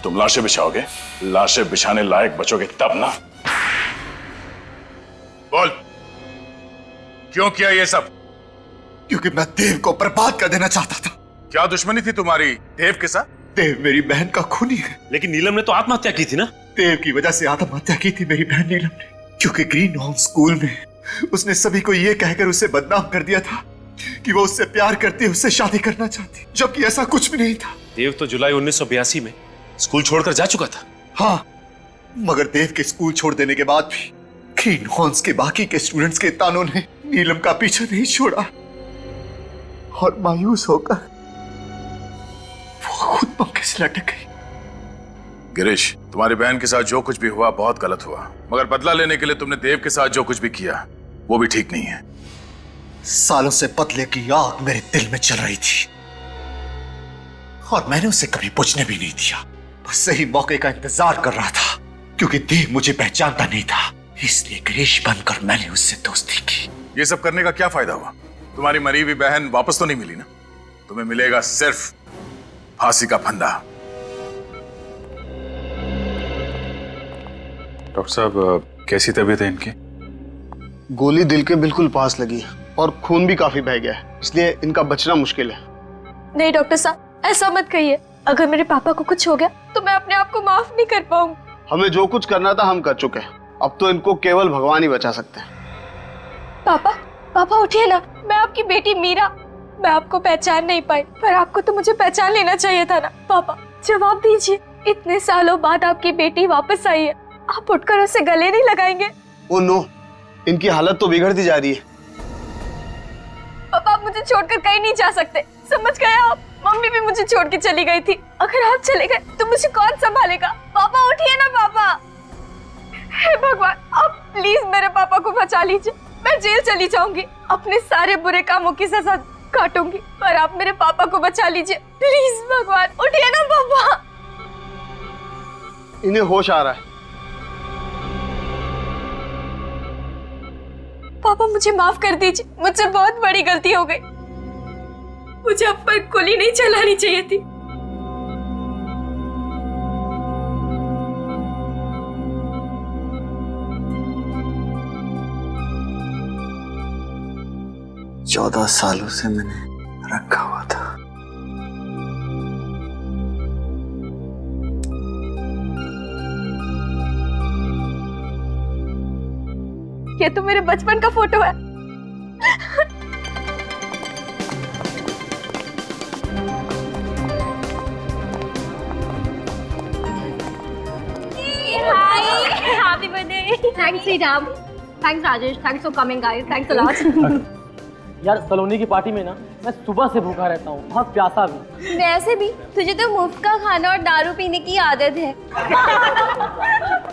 तुम लाशें बिछाओगे? लाशें बिछाने लायक बचोगे तब ना। बोल, क्यों किया ये सब? क्योंकि मैं देव को बर्बाद कर देना चाहता था। क्या दुश्मनी थी तुम्हारी देव के साथ? देव मेरी बहन का खूनी है। लेकिन नीलम ने तो आत्महत्या की थी ना? देव की वजह से आत्महत्या की थी मेरी बहन नीलम ने, क्योंकि ग्रीन हाउस स्कूल में उसने सभी को ये कहकर उसे बदनाम कर दिया था कि वो उससे प्यार करती, उससे शादी करना चाहती, जबकि ऐसा कुछ भी नहीं था। देव तो जुलाई 1982 में स्कूल छोड़कर जा चुका था। हाँ, मगर देव के स्कूल छोड़ देने के बाद भी ग्रीन हाउस के बाकी के स्टूडेंट्स के तानों ने नीलम का पीछा नहीं छोड़ा और मायूस होकर वो खुद मौके से लटक गई। गिरीश, तुम्हारी बहन के साथ जो कुछ भी हुआ बहुत गलत हुआ, मगर बदला लेने के लिए तुमने देव के साथ जो कुछ भी किया वो भी ठीक नहीं है। सालों से बदले की आग मेरे दिल में चल रही थी और मैंने उसे कभी बुझने भी नहीं दिया। बस सही मौके का इंतजार कर रहा था, क्योंकि देव मुझे पहचानता नहीं था, इसलिए गिरीश बनकर मैंने उससे दोस्ती की। ये सब करने का क्या फायदा हुआ? तुम्हारी मरी हुई बहन वापस तो नहीं मिली ना? तुम्हें मिलेगा सिर्फ फांसी का फंदा। डॉक्टर साहब, कैसी तबीयत है इनकी? गोली दिल के बिल्कुल पास लगी है और खून भी काफी बह गया है, इसलिए इनका बचना मुश्किल है। नहीं डॉक्टर साहब, ऐसा मत कहिए। अगर मेरे पापा को कुछ हो गया तो मैं अपने आप को माफ नहीं कर पाऊंगी। हमें जो कुछ करना था हम कर चुके हैं, अब तो इनको केवल भगवान ही बचा सकते हैं। पापा, पापा उठिए ना। मैं आपकी बेटी मीरा। मैं आपको पहचान नहीं पाई, पर आपको तो मुझे पहचान लेना चाहिए था ना। पापा जवाब दीजिए, इतने सालों बाद आपकी बेटी वापस आई है, आप उठकर उसे गले नहीं लगाएंगे? ओ नो, इनकी हालत तो बिगड़ती जा रही है। पापा आप मुझे छोड़कर कहीं नहीं जा सकते, समझ गए आप? मम्मी भी मुझे छोड़ के चली गई थी। अगर आप चले गए तो मुझे कौन संभालेगा? पापा उठिए ना पापा। हे भगवान, आप प्लीज मेरे पापा को बचा लीजिए। मैं जेल चली जाऊंगी, अपने सारे बुरे कामों की सजा काटूंगी, पर आप मेरे पापा को बचा लीजिए प्लीज। भगवान उठिए ना पापा। इन्हें होश आ रहा है। पापा मुझे माफ कर दीजिए, मुझसे बहुत बड़ी गलती हो गई। मुझे अब पर गोली नहीं चलानी चाहिए थी। चौदह सालों से मैंने रखा हुआ था। ये तो मेरे बचपन का फोटो है। Happy birthday. Thanks, Sriram. Thanks, Rajesh. Thanks for coming, guys. Thanks a lot. यार सलोनी की पार्टी में ना मैं सुबह से भूखा रहता हूँ, बहुत प्यासा भी। वैसे भी तुझे तो मुफ्त का खाना और दारू पीने की आदत है।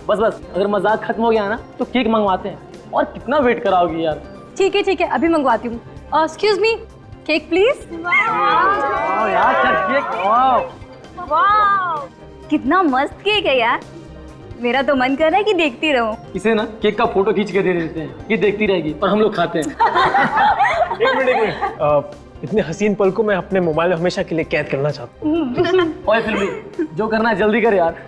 बस बस, अगर मजाक खत्म हो गया ना तो केक मंगवाते हैं। और कितना वेट कराओगी यार? ठीक है, अभी मंगवाती हूँ। Excuse me, cake please. यार चल केक। वाह, कितना मस्त केक है यार। मेरा तो मन कर रहा है कि देखती रहूं। इसे ना केक का फोटो खींच के दे देते हैं, ये देखती रहेगी और हम लोग खाते हैं। एक मिनट, इतने हसीन पल को मैं अपने मोबाइल में हमेशा के लिए कैद करना चाहता हूँ। ओए फिल्मी, जो करना है जल्दी कर यार।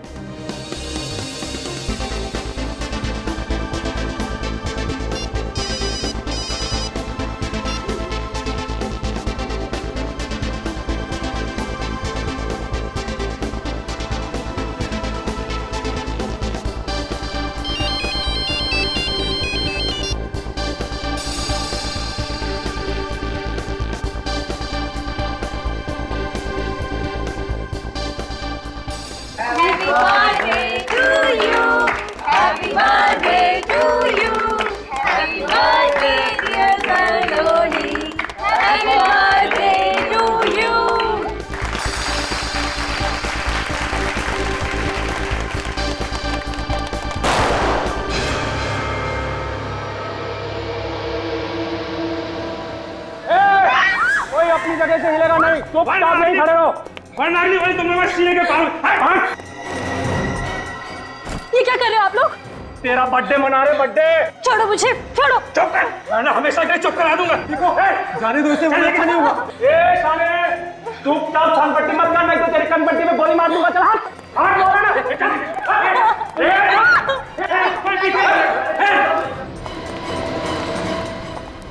अपनी जगह से हिलेगा नहीं, चुपचाप नहीं खड़े रहो। वही तुमने मैं सीने के पार। ये क्या कर रहे हो आप लोग? तेरा बर्थडे मना रहे, बर्थडे। छोड़ो मुझे, छोड़ो। चुप कर, मैं हमेशा के लिए चुप करा दूंगा। देखो, जाने दो इसे, मुझे अच्छा नहीं होगा। ए साले, चुपचाप छानपट्टी मत कर, नहीं तो तेरी कनपट्टी में गोली मार दूंगा। चल हाथ मारो ना।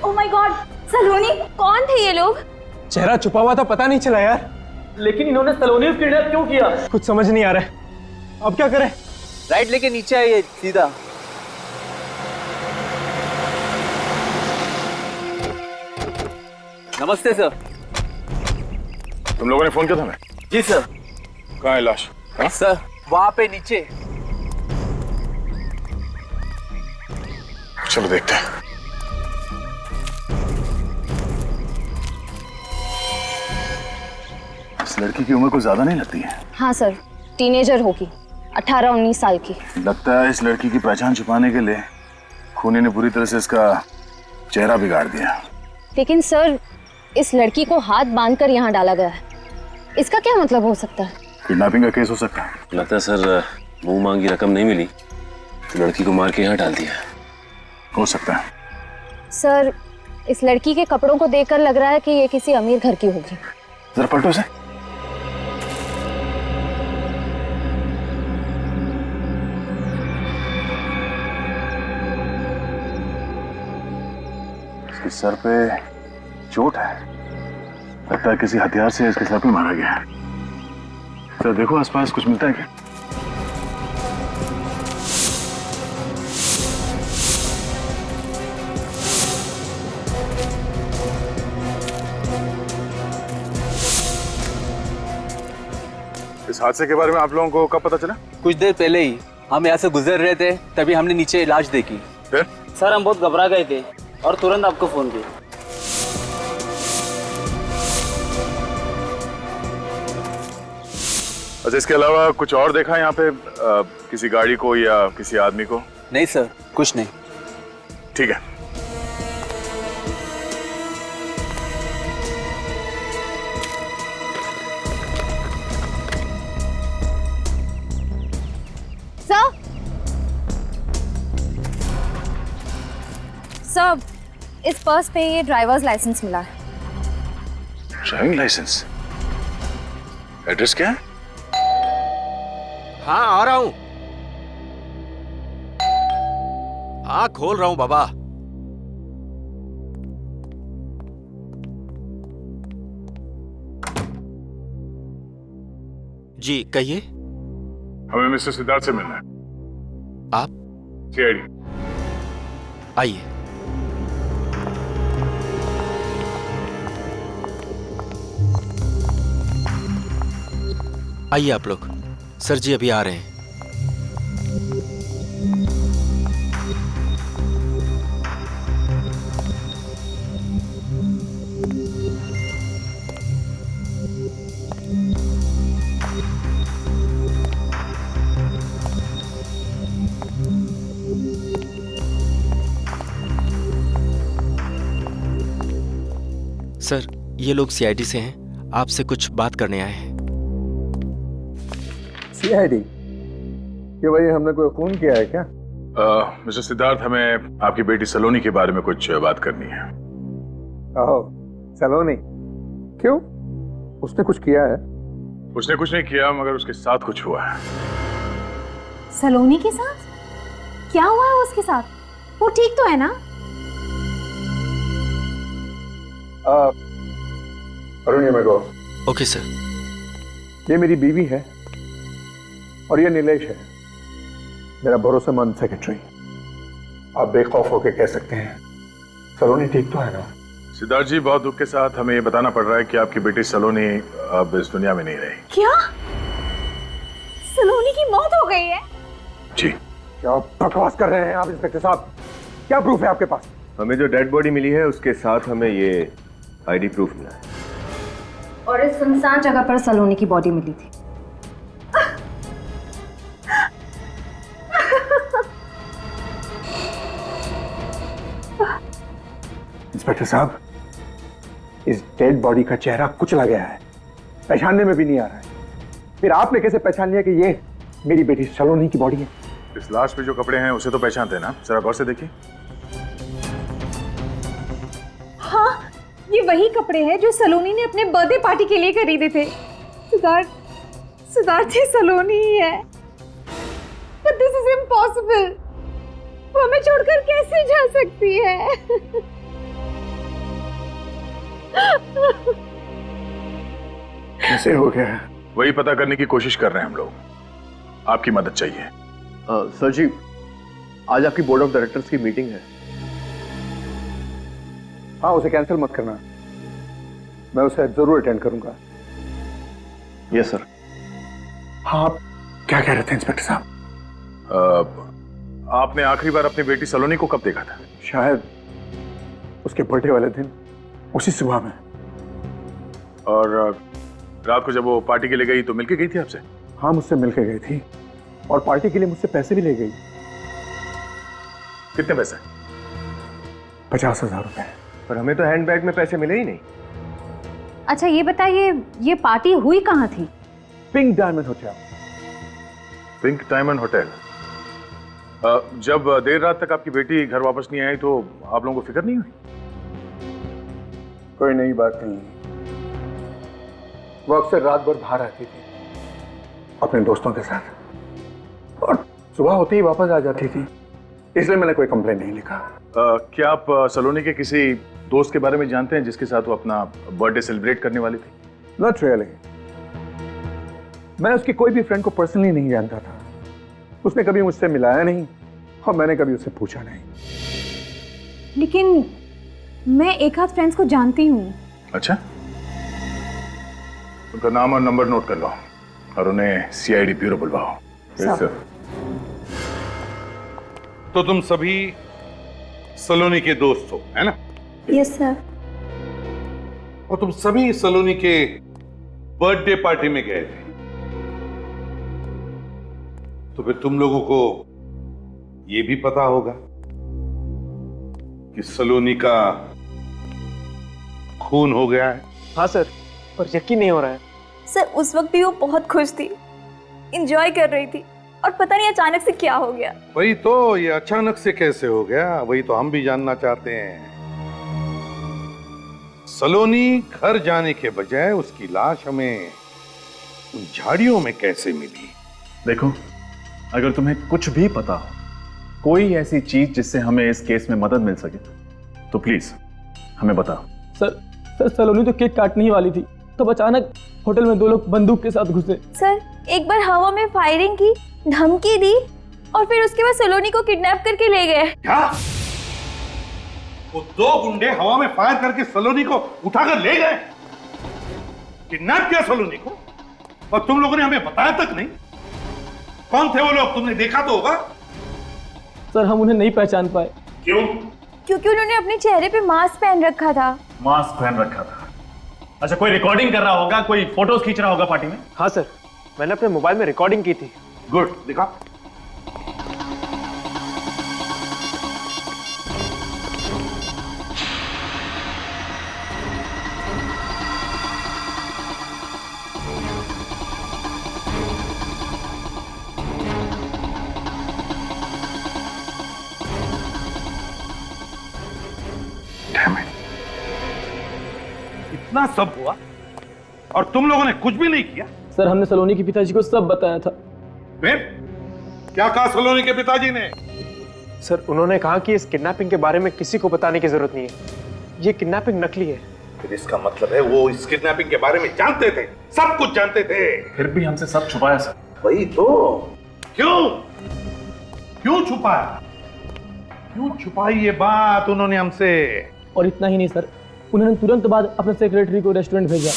ओह माय गॉड, सलोनी, कौन थे ये लोग? चेहरा छुपा हुआ था, पता नहीं चला यार। लेकिन इन्होंने सलोनी को किडनैप क्यों किया? कुछ समझ नहीं आ रहा है, अब क्या करें? राइट लेके नीचे आइए सीधा। नमस्ते सर। तुम लोगों ने फोन किया था? मैं जी सर। कहाँ है लाश? सर वहां पे नीचे। चलो देखते हैं। इस लड़की की उम्र कुछ ज्यादा नहीं लगती है। हाँ सर, टीनेजर होगी, 18-19 साल की। लगता है इस लड़की की पहचान छुपाने के लिए खूनी ने पूरी तरह से इसका चेहरा बिगाड़ दिया। लेकिन सर, इस लड़की को हाथ बांधकर यहाँ डाला गया है, इसका क्या मतलब हो सकता है? किडनैपिंग का केस हो सकता है। लगता है सर मुंह मांगी रकम नहीं मिली तो लड़की को मार के यहाँ डाल दिया। हो सकता है। सर, इस लड़की के कपड़ों को देखकर लग रहा है कि ये किसी अमीर घर की होगी। जरा पलटो इसे। इसके सर पे चोट है, लगता है किसी हथियार से इसके सर पे मारा गया है। सर देखो आसपास कुछ मिलता है क्या? इस हादसे के बारे में आप लोगों को कब पता चला? कुछ देर पहले ही हम यहाँ से गुजर रहे थे, तभी हमने नीचे लाश देखी। फिर? सर हम बहुत घबरा गए थे और तुरंत आपको फोन किया। अच्छा, इसके अलावा कुछ और देखा यहाँ पे? किसी गाड़ी को या किसी आदमी को? नहीं सर, कुछ नहीं। ठीक है। सर, इस पर्स पे ये ड्राइवर्स लाइसेंस मिला है। Driving licence? एड्रेस क्या है? हाँ आ रहा हूं। हाँ खोल रहा हूं बाबा। जी कहिए। हमें मिस्टर सिद्धार्थ से मिलना है। आप? सीआईडी। आइए। आइए आप लोग। सर जी अभी आ रहे हैं। ये लोग सीआईडी से हैं, आपसे कुछ बात करने आए हैं। सीआईडी? कि भाई हमने कोई खून किया है क्या? मिस्टर सिद्धार्थ, हमें आपकी बेटी सलोनी के बारे में कुछ बात करनी है। ओह, सलोनी? क्यों? उसने कुछ किया है? उसने कुछ नहीं किया, मगर उसके साथ कुछ हुआ है। सलोनी के साथ? क्या हुआ है उसके साथ? वो ठीक तो है ना? अरुण, ये मेरे को। Okay sir. ये मेरी बीवी है और ये नीलेश है, मेरा भरोसेमंद सेक्रेटरी। आप बेखौफ होकर कह सकते हैं सलोनी ठीक तो है ना? सिद्धार्थ जी, बहुत दुख के साथ हमें ये बताना पड़ रहा है कि आपकी बेटी सलोनी अब इस दुनिया में नहीं रही। क्या? सलोनी की मौत हो गई है? जी। क्या बकवास कर रहे हैं आप इंस्पेक्टर साहब? क्या प्रूफ है आपके पास? हमें जो डेड बॉडी मिली है उसके साथ हमें ये आईडी प्रूफ मिला है। और इस सुनसान जगह पर सलोनी की बॉडी मिली थी। इंस्पेक्टर साहब, इस डेड बॉडी का चेहरा कुचला गया है, पहचानने में भी नहीं आ रहा है। फिर आपने कैसे पहचान लिया कि ये मेरी बेटी सलोनी की बॉडी है? इस लाश पे जो कपड़े हैं उसे तो पहचानते हैं ना? जरा गौर से देखिए। हाँ, ये वही कपड़े हैं जो सलोनी ने अपने बर्थडे पार्टी के लिए खरीदे थे। सिद्धार्थ ही सलोनी ही है। But this is impossible. वो हमें छोड़कर कैसे जा सकती है? कैसे हो गया? वही पता करने की कोशिश कर रहे हैं हम लोग। आपकी मदद चाहिए। सर जी, आज आपकी बोर्ड ऑफ डायरेक्टर्स की मीटिंग है। हाँ, उसे कैंसिल मत करना, मैं उसे जरूर अटेंड करूंगा। Yes sir. हाँ, आप क्या कह रहे थे इंस्पेक्टर साहब? आपने आखिरी बार अपनी बेटी सलोनी को कब देखा था? शायद उसके बर्थडे वाले दिन, उसी सुबह में। और रात को जब वो पार्टी के लिए गई तो मिलके गई थी आपसे? हाँ, मुझसे मिलके गई थी और पार्टी के लिए मुझसे पैसे भी ले गई। कितने पैसे? 50,000 रुपए। पर हमें तो हैंडबैग में पैसे मिले ही नहीं। अच्छा ये बताइए, ये पार्टी हुई कहाँ थी? Pink diamond hotel. Pink diamond hotel. जब देर रात तक आपकी बेटी घर वापस नहीं आई तो आप लोगों को फिक्र नहीं हुई? कोई नई बात नहीं। वो अक्सर रात भर बाहर रहती थी अपने दोस्तों के साथ और सुबह होते ही वापस आ जाती थी, इसलिए मैंने कोई कंप्लेंट नहीं लिखा। क्या आप सलोनी के किसी दोस्त के बारे में जानते हैं जिसके साथ वो अपना बर्थडे सेलिब्रेट करने वाली थी? Not really. मैं उसके कोई भी फ्रेंड को पर्सनली नहीं जानता था। उसने कभी मुझसे मिलाया नहीं और मैंने कभी उससे पूछा नहीं। लेकिन मैं एक आध फ्रेंड्स को जानती हूँ। अच्छा, उनका नाम और नंबर नोट कर लो और उन्हें सीआईडी ब्यूरो बुलवाओ। Yes sir. तो तुम सभी सलोनी के दोस्त हो, है ना? Yes sir. और तुम सभी सलोनी के बर्थडे पार्टी में गए थे, तो फिर तुम लोगों को यह भी पता होगा कि सलोनी का खून हो गया है। हाँ सर, पर यकीन नहीं हो रहा है। सर, उस वक्त भी वो बहुत खुश थी, एंजॉय कर रही थी और पता नहीं अचानक से क्या हो गया। वही तो, ये अचानक से कैसे हो गया, वही तो हम भी जानना चाहते हैं। सलोनी घर जाने के बजाय उसकी लाश हमें उन झाड़ियों में कैसे मिली? देखो, अगर तुम्हें कुछ भी पता हो, कोई ऐसी चीज जिससे हमें इस केस में मदद मिल सके, तो प्लीज हमें बताओ। सर सलोनी तो केक काटने ही वाली थी, तब अचानक होटल में 2 लोग बंदूक के साथ घुसे। सर, एक बार हवा में फायरिंग की, धमकी दी और फिर उसके बाद सलोनी को किडनैप करके ले गए। क्या? वो 2 गुंडे हवा में फायर करके सलोनी को उठाकर ले गए? किडनैप किया सलोनी को? और तुम लोगों ने हमें बताया तक नहीं? कौन थे वो लोग? तुमने देखा तो होगा। सर, हम उन्हें नहीं पहचान पाए। क्यों? क्योंकि उन्होंने अपने चेहरे पे मास्क पहन रखा था। मास्क पहन रखा था? अच्छा, कोई रिकॉर्डिंग कर रहा होगा, कोई फोटोज खींच रहा होगा पार्टी में? हाँ सर, मैंने अपने मोबाइल में रिकॉर्डिंग की थी। गुड, दिखा। इतना सब हुआ और तुम लोगों ने कुछ भी नहीं किया? सर हमने सलोनी के पिताजी को सब बताया था। फिर क्या कहा सलोनी के पिताजी ने? सर उन्होंने कहा कि इस किडनैपिंग के बारे में किसी को बताने की जरूरत नहीं है, ये किडनैपिंग नकली है। फिर इसका मतलब है वो इस किडनैपिंग के बारे में जानते थे, सब कुछ जानते थे। फिर भी हमसे सब छुपाया सर। वही तो, क्यों छुपाया? क्यों छुपाई ये बात उन्होंने हमसे? और इतना ही नहीं सर, उन्होंने तुरंत बाद अपने सेक्रेटरी को रेस्टोरेंट भेजा।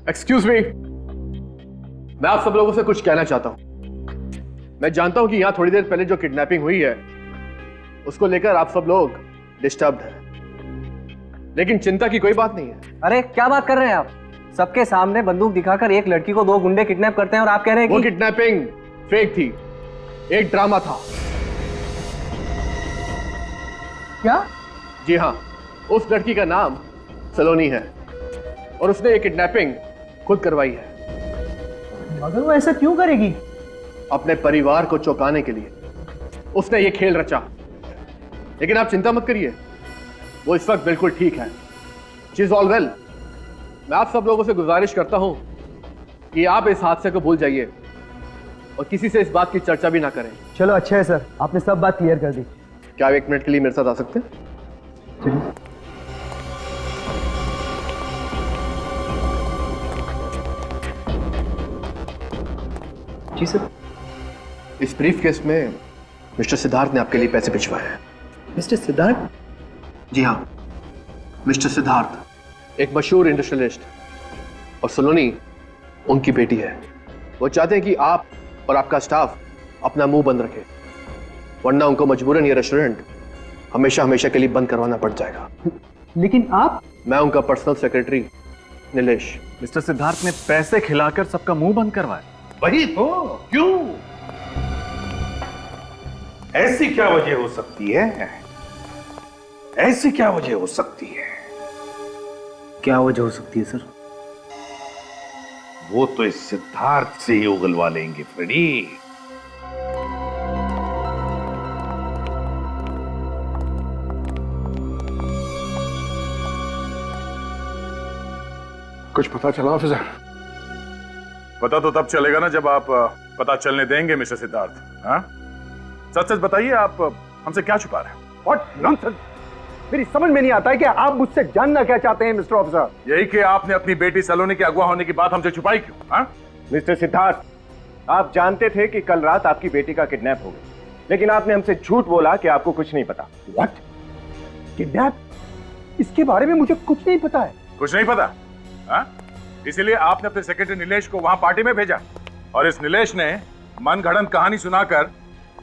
एक्सक्यूज मी, मैं आप सब लोगों से कुछ कहना चाहता हूं। मैं जानता हूं कि यहां थोड़ी देर पहले जो किडनैपिंग हुई है उसको लेकर आप सब लोग डिस्टर्ब्ड हैं, लेकिन चिंता की कोई बात नहीं है। अरे क्या बात कर रहे हैं आप? सबके सामने बंदूक दिखाकर एक लड़की को 2 गुंडे किडनैप करते हैं और आप कह रहे हैं कि वो किडनैपिंग फेक थी, एक ड्रामा था। क्या? जी हाँ, उस लड़की का नाम सलोनी है और उसने ये किडनैपिंग खुद करवाई है। मगर वो ऐसा क्यों करेगी? अपने परिवार को चौंकाने के लिए उसने ये खेल रचा। लेकिन आप चिंता मत करिए, वो इस वक्त बिल्कुल ठीक है। She is all well. मैं आप सब लोगों से गुजारिश करता हूं कि आप इस हादसे को भूल जाइए और किसी से इस बात की चर्चा भी ना करें। चलो अच्छा है सर, आपने सब बात क्लियर कर दी। क्या आप 1 मिनट के लिए मेरे साथ आ सकते हैं? चलिए। जी सर। इस ब्रीफ केस में मिस्टर सिद्धार्थ ने आपके लिए पैसे भिजवाए हैं। मिस्टर सिद्धार्थ? जी हाँ, मिस्टर सिद्धार्थ एक मशहूर इंडस्ट्रियलिस्ट और सलोनी उनकी बेटी है। वो चाहते हैं कि आप और आपका स्टाफ अपना मुंह बंद रखे, वरना उनको मजबूरन ये रेस्टोरेंट हमेशा हमेशा के लिए बंद करवाना पड़ जाएगा। लेकिन आप? मैं उनका personal secretary Nilesh. Mister Siddharth ने पैसे खिलाकर सबका मुंह बंद करवाया। वही तो, क्यों? ऐसी क्या वजह हो सकती है? ऐसी क्या वजह हो सकती है? क्या वजह हो सकती है सर? वो तो इस सिद्धार्थ से ही उगलवा लेंगे फ्रेडी। कुछ पता चला ऑफिसर? पता तो तब चलेगा ना जब आप पता चलने देंगे मिस्टर सिद्धार्थ। हाँ, सच सच बताइए, आप हमसे क्या छुपा रहे हैं? What nonsense! मेरी समझ में नहीं आता है कि आप मुझसे जानना क्या चाहते हैं मिस्टर ऑफिसर। यही कि आपने अपनी बेटी सलोनी के अगवा होने की बात हमसे छुपाई क्यों? हाँ? मिस्टर सिद्धार्थ, आप जानते थे कि कल रात आपकी बेटी का किडनैप हो गया, लेकिन आपने हमसे झूठ बोला कि आपको कुछ नहीं पता। व्हाट? किडनैप? इसके बारे में मुझे कुछ नहीं पता है। कुछ नहीं पता? हाँ? इसीलिए आपने अपने सेक्रेटरी नीलेश को वहां पार्टी में भेजा और इस नीलेश ने मनगढ़ंत कहानी सुनाकर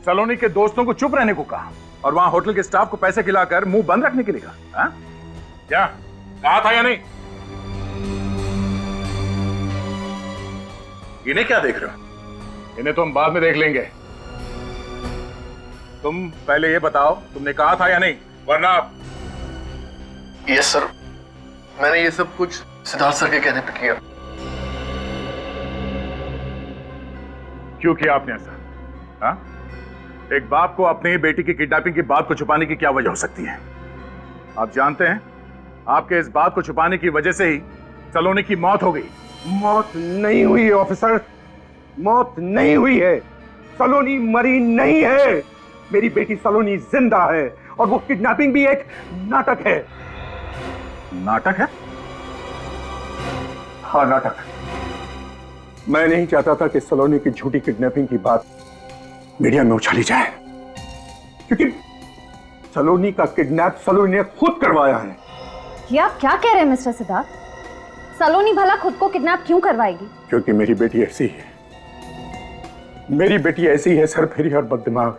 सलोनी के दोस्तों को चुप रहने को कहा और वहां होटल के स्टाफ को पैसे खिलाकर मुंह बंद रखने के लिए कहा। हाँ? क्या कहा था या नहीं? इन्हें क्या देख रहे हो? इन्हें तो हम बाद में देख लेंगे। तुम पहले ये बताओ, तुमने कहा था या नहीं, वरना। यस सर, मैंने ये सब कुछ सिद्धार्थ सर के कहने पे किया। क्यों किया आपने ऐसा? हाँ? एक बाप को अपनी ही बेटी की किडनैपिंग की बात को छुपाने की क्या वजह हो सकती है? आप जानते हैं, आपके इस बात को छुपाने की वजह से ही सलोनी की मौत हो गई। मौत नहीं हुई है ऑफिसर, मौत नहीं हुई है। सलोनी मरी नहीं है। मेरी बेटी सलोनी जिंदा है और वो किडनैपिंग भी एक नाटक है। नाटक है? हाँ, नाटक। मैं नहीं चाहता था कि सलोनी की झूठी किडनैपिंग की बात मीडिया में उछाली जाए, क्योंकि सलोनी का किडनैप सलोनी ने खुद करवाया है। ये आप क्या कह रहे हैं मिस्टर सिद्धार्थ? सलोनी भला खुद को किडनैप क्यों करवाएगी? क्योंकि मेरी बेटी ऐसी है। मेरी बेटी ऐसी है, सरफेरी और बददिमाग,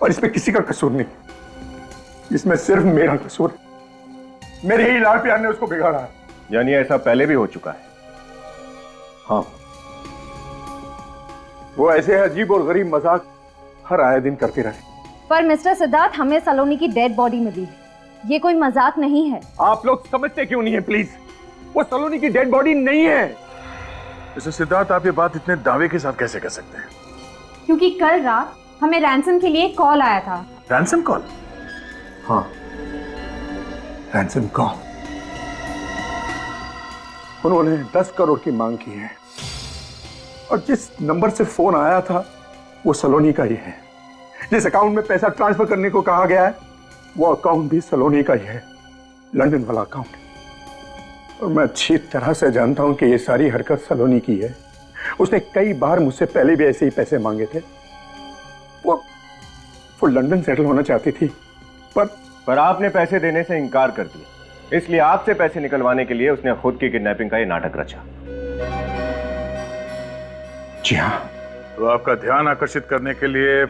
और इसमें किसी का कसूर नहीं, इसमें सिर्फ मेरा कसूर है। मेरे ही लाड़ प्यार ने उसको बिगाड़ा है। यानी ऐसा पहले भी हो चुका है? हाँ, वो ऐसे अजीब और गरीब मजाक हर आए दिन करते रहे। पर मिस्टर सिद्धार्थ, हमें सलोनी की डेड बॉडी मिली है, ये कोई मजाक नहीं है। आप लोग समझते क्यों नहीं है प्लीज? वो सलोनी की डेड बॉडी नहीं है। मिस्टर सिद्धार्थ, आप ये बात इतने दावे के साथ कैसे कह सकते हैं? क्योंकि कल रात हमें रैंसम के लिए कॉल आया था। Ransom call? हाँ, रैंसम कौन? उन्होंने 10 करोड़ की मांग की है और जिस नंबर से फोन आया था वो सलोनी का ही है। जिस अकाउंट में पैसा ट्रांसफर करने को कहा गया है वो अकाउंट भी सलोनी का ही है, लंदन वाला अकाउंट। और मैं अच्छी तरह से जानता हूं कि ये सारी हरकत सलोनी की है। उसने कई बार मुझसे पहले भी ऐसे ही पैसे मांगे थे। वो लंदन सेटल होना चाहती थी पर आपने पैसे देने से इनकार कर दिया, इसलिए आपसे पैसे निकलवाने के लिए उसने खुद की किडनैपिंग का ये नाटक रचा। जी हाँ। तो आपका ध्यान आकर्षित करने के लिए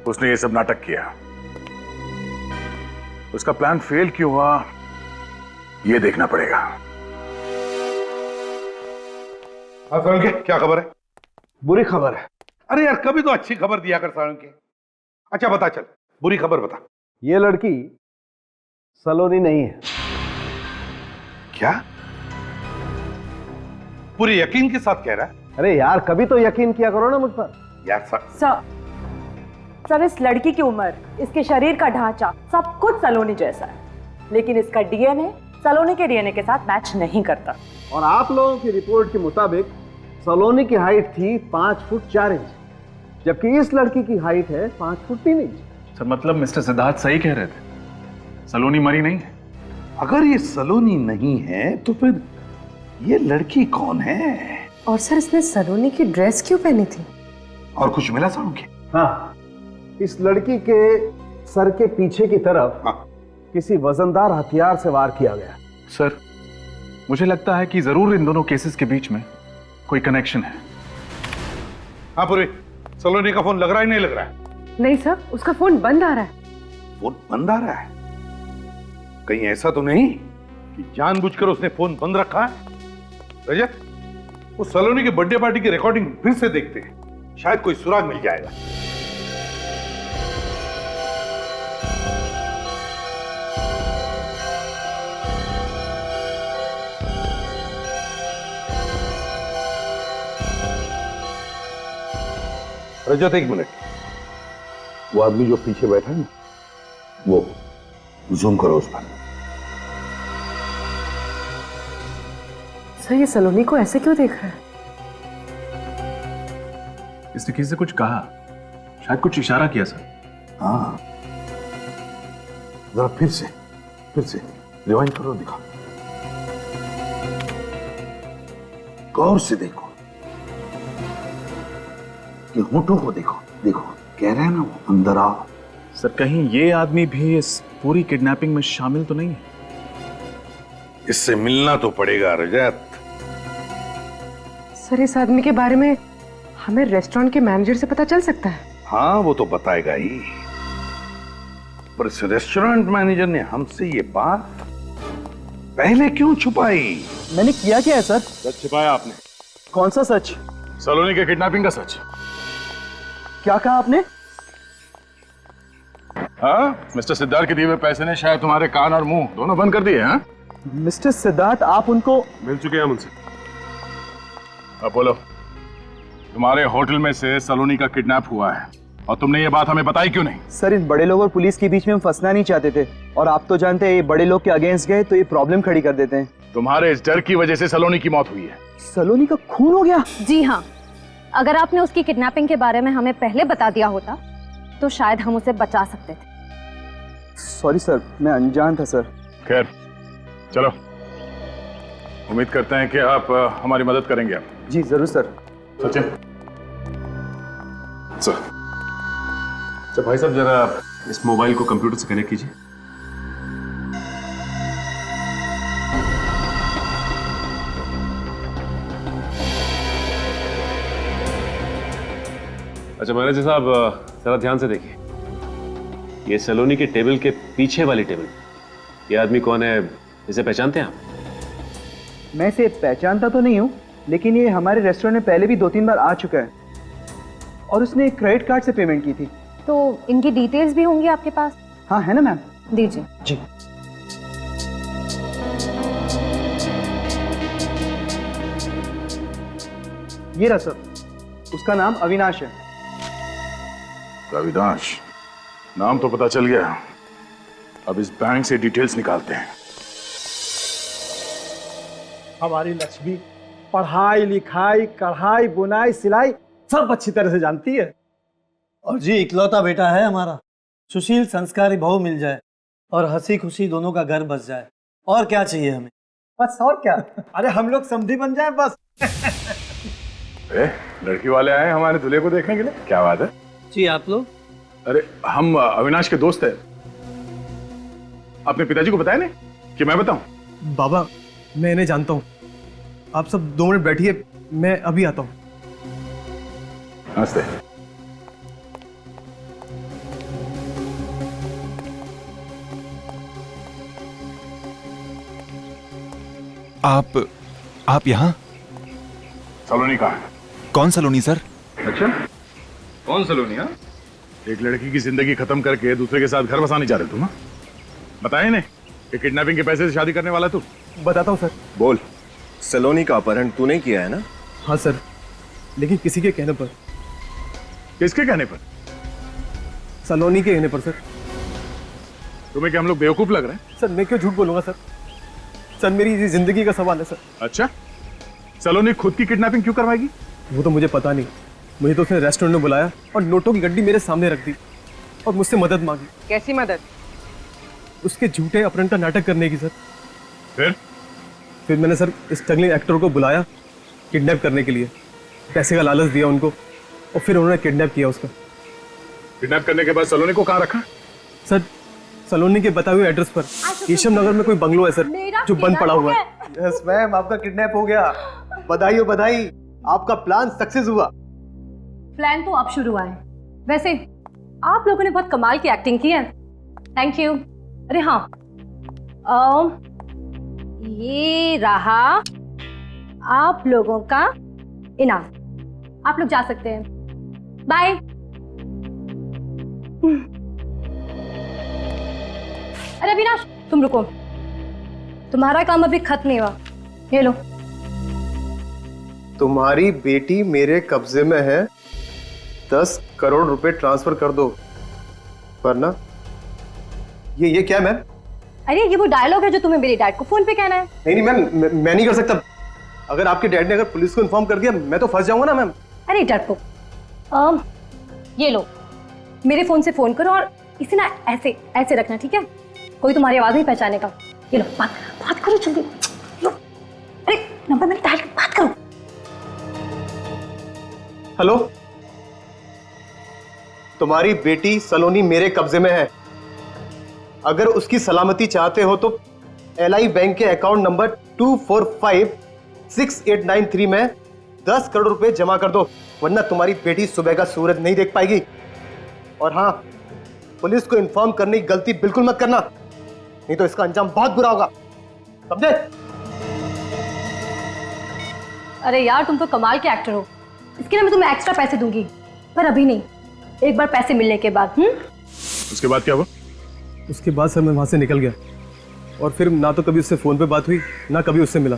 उसने ये सब नाटक किया। उसका प्लान फेल क्यों हुआ ये देखना पड़ेगा। हाँ सालुंके, क्या खबर है? बुरी खबर है। अरे यार, कभी तो अच्छी खबर दिया कर सालुंके। अच्छा बता, चल बुरी खबर बता। ये लड़की सलोनी नहीं है। क्या? पूरी यकीन के साथ कह रहा है? अरे यार, कभी तो यकीन किया करो ना मुझ पर। यार सर, इस लड़की की उम्र, इसके शरीर का ढांचा, सब कुछ सलोनी जैसा है, लेकिन इसका डीएनए सलोनी के डीएनए के साथ मैच नहीं करता। और आप लोगों की रिपोर्ट के मुताबिक सलोनी की हाइट थी 5 फुट 4 इंच, जबकि इस लड़की की हाइट है 5 फुट 3 इंच। सर मतलब मिस्टर सिद्धार्थ सही कह रहे थे, सलोनी मरी नहीं है। अगर ये सलोनी नहीं है तो फिर ये लड़की कौन है? और सर, इसने सलोनी की ड्रेस क्यों पहनी थी? और कुछ मिला सालुंके? हाँ, इस लड़की के सर के पीछे की तरफ किसी वजनदार हथियार से वार किया गया। सर मुझे लगता है कि जरूर इन दोनों केसेस के बीच में कोई कनेक्शन है। हाँ पूरी, सलोनी का फोन लग रहा है नहीं लग रहा है? नहीं सर, उसका फोन बंद आ रहा है। फोन बंद आ रहा है? कहीं ऐसा तो नहीं कि जानबूझकर उसने फोन बंद रखा है? रजत, वो सलोनी के बर्थडे पार्टी की रिकॉर्डिंग फिर से देखते हैं, शायद कोई सुराग मिल जाएगा। रजत, एक मिनट, वो आदमी जो पीछे बैठा है ना, वो जूम करो उस पर। सर, ये सलोनी को ऐसे क्यों देख रहा है? इसने किसी से कुछ कहा, शायद कुछ इशारा किया सर। हाँ, जरा फिर से रिवाइंड करो, दिखा, गौर से देखो कि होठों को देखो, कह रहे हैं ना वो अंदर आओ। सर कहीं ये आदमी भी इस पूरी किडनैपिंग में शामिल तो नहीं है? इससे मिलना तो पड़ेगा रजत। सर, इस आदमी के बारे में हमें रेस्टोरेंट के मैनेजर से पता चल सकता है? हाँ, वो तो बताएगा ही, पर इस रेस्टोरेंट मैनेजर ने हमसे ये बात पहले क्यों छुपाई? मैंने किया क्या है सर? सच छिपाया आपने। कौन सा सच? सलोनी के किडनैपिंग का सच। क्या कहा आपने? हाँ, मिस्टर सिद्धार्थ के दिए हुए पैसे ने शायद तुम्हारे कान और मुंह दोनों बंद कर दिए। हाँ मिस्टर सिद्धार्थ, आप उनको मिल चुके हैं मुझसे। अब बोलो, तुम्हारे होटल में से सलोनी का किडनैप हुआ है और तुमने ये बात हमें बताई क्यों नहीं? सर, इन बड़े लोग और पुलिस के बीच में हम फंसना नहीं चाहते थे, और आप तो जानते हैं ये बड़े लोग के अगेंस्ट गए तो ये प्रॉब्लम खड़ी कर देते हैं। तुम्हारे इस डर की वजह से सलोनी की मौत हुई है। सलोनी का खून हो गया? जी हाँ, अगर आपने उसकी किडनैपिंग के बारे में हमें पहले बता दिया होता तो शायद हम उसे बचा सकते थे। सॉरी सर, मैं अनजान था सर। खैर चलो, उम्मीद करते हैं कि आप हमारी मदद करेंगे। आप जी जरूर सर। सचिन सर भाई साहब, जरा इस मोबाइल को कंप्यूटर से कनेक्ट कीजिए। अच्छा मैनेजर साहब, जरा ध्यान से देखिए, ये सलोनी के टेबल के पीछे वाली टेबल, ये आदमी कौन है, इसे पहचानते हैं आप? मैं इसे पहचानता तो नहीं हूँ, लेकिन ये हमारे रेस्टोरेंट में पहले भी 2-3 बार आ चुका है और उसने एक क्रेडिट कार्ड से पेमेंट की थी। तो इनकी डिटेल्स भी होंगी आपके पास? हाँ है ना मैम। दीजिए। जी। ये रहा सर, उसका नाम अविनाश है। अविनाश, नाम तो पता चल गया, अब इस बैंक से डिटेल्स निकालते हैं। हमारी लक्ष्मी पढ़ाई लिखाई कढ़ाई बुनाई सिलाई सब अच्छी तरह से जानती है। और जी इकलौता बेटा है हमारा, सुशील संस्कारी बहू मिल जाए और हंसी खुशी दोनों का घर बस जाए, और क्या चाहिए हमें? बस और क्या, अरे हम लोग समधी बन जाए बस। लड़की वाले आए हमारे दूल्हे को देखने के लिए, क्या बात है? जी आप लोग? अरे हम अविनाश के दोस्त हैं। अपने पिताजी को बताया नहीं कि मैं बताऊं? बाबा मैं इन्हें जानता हूँ, आप सब 2 मिनट बैठिए, मैं अभी आता हूँ। नमस्ते। आप यहाँ? सलोनी कहाँ है? कौन सलोनी सर? अच्छा कौन सलोनी? हाँ, एक लड़की की जिंदगी खत्म करके दूसरे के साथ घर बसाने जा रहे तुम? बताया नहीं कि किडनैपिंग के पैसे से शादी करने वाला तू? बताता हूँ सर। बोल, सलोनी का अपहरण तूने किया है ना? हाँ सर, लेकिन किसी के कहने पर। किसके कहने पर? सलोनी के कहने पर सर। तुम्हें क्या हम लोग बेवकूफ लग रहे हैं? सर मैं क्यों झूठ बोलूंगा सर, सर मेरी जिंदगी का सवाल है सर। अच्छा, सलोनी खुद की किडनैपिंग क्यों करवाएगी? वो तो मुझे पता नहीं, मुझे तो उसने रेस्टोरेंट में बुलाया और नोटों की गड्डी मेरे सामने रख दी और मुझसे मदद मांगी। कैसी मदद? उसके झूठे अपहरण का नाटक करने की सर। फिर मैंने सर स्ट्रगलिंग एक्टर को बुलाया किडनैप करने के लिए, पैसे का लालच दिया उनको और फिर उन्होंने किडनैप किया उसका। किडनैप करने के बाद सलोनी को कहाँ रखा? सर सलोनी के बताए हुए एड्रेस पर केशव नगर में कोई बंगलो है सर जो बंद पड़ा हुआ है। यस मैम, आपका किडनैप हो गया, बधाई हो बधाई, आपका प्लान सक्सेस हुआ। प्लान तो अब शुरू हुआ है। वैसे आप लोगों ने बहुत कमाल की एक्टिंग की है, थैंक यू। अरे हाँ, ये रहा आप लोगों का इनाम, आप लोग जा सकते हैं, बाय। अरे अविनाश तुम रुको, तुम्हारा काम अभी खत्म नहीं हुआ, ये लो। तुम्हारी बेटी मेरे कब्जे में है, 10 करोड़ रुपए ट्रांसफर कर दो, वरना ये क्या मैम? अरे ये वो डायलॉग है जो तुम्हें मेरे डैड को फोन पे कहना है। नहीं मैम, मैं नहीं कर सकता। अगर आपके डैड ने अगर पुलिस को इन्फॉर्म कर दिया मैं तो फंस जाऊंगा ना मैम। अरे डरपोक, ये लो, मेरे फोन से फोन करो और इसे ना ऐसे ऐसे रखना, ठीक है? कोई तुम्हारी आवाज नहीं पहचानेगा। ये लो, बात करो जल्दी। लो, अरे नंबर मैंने डायल, बात करो। हेलो, तुम्हारी बेटी सलोनी मेरे कब्जे में है। अगर उसकी सलामती चाहते हो तो LI बैंक के अकाउंट नंबर 2456893 में 10 करोड़ रुपए जमा कर दो, वरना तुम्हारी बेटी सुबह का सूरज नहीं देख पाएगी। और हाँ, पुलिस को इन्फॉर्म करने की गलती बिल्कुल मत करना, नहीं तो इसका अंजाम बहुत बुरा होगा, समझे? अरे यार तुम तो कमाल के एक्टर हो, इसके लिए मैं तुम्हें एक्स्ट्रा पैसे दूंगी, पर अभी नहीं, एक बार पैसे मिलने के बाद। उसके बाद क्या हुआ? उसके बाद सर मैं वहां से निकल गया और फिर ना तो कभी उससे फोन पे बात हुई ना कभी उससे मिला।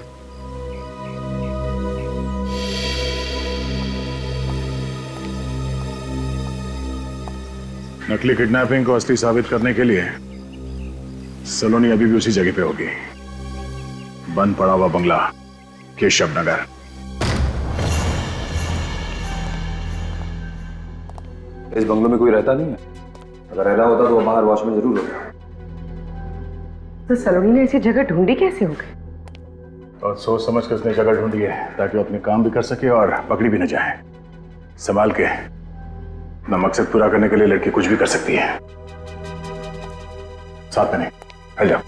नकली किडनैपिंग को असली साबित करने के लिए सलोनी अभी भी उसी जगह पे होगी, बंद पड़ा हुआ बंगला, केशव नगर। इस बंगलों में कोई रहता नहीं है, अगर रह रहा होता तो वो बाहर वॉच में जरूर होता। तो सलोनी ने ऐसी जगह ढूंढी कैसे होगी? और सोच समझ कर उसने जगह ढूंढी है ताकि वो अपने काम भी कर सके और पकड़ी भी न जाए। संभाल के, अपना मकसद पूरा करने के लिए लड़की कुछ भी कर सकती है। साथ में नहीं, हट जाओ।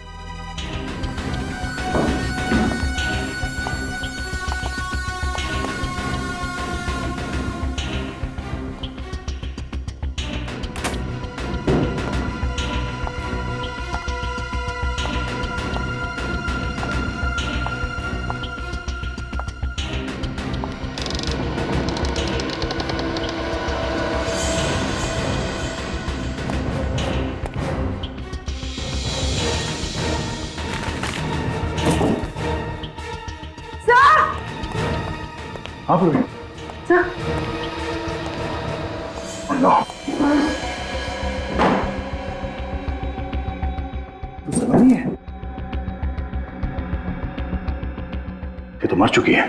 हाँ पूरी तो मर चुकी है।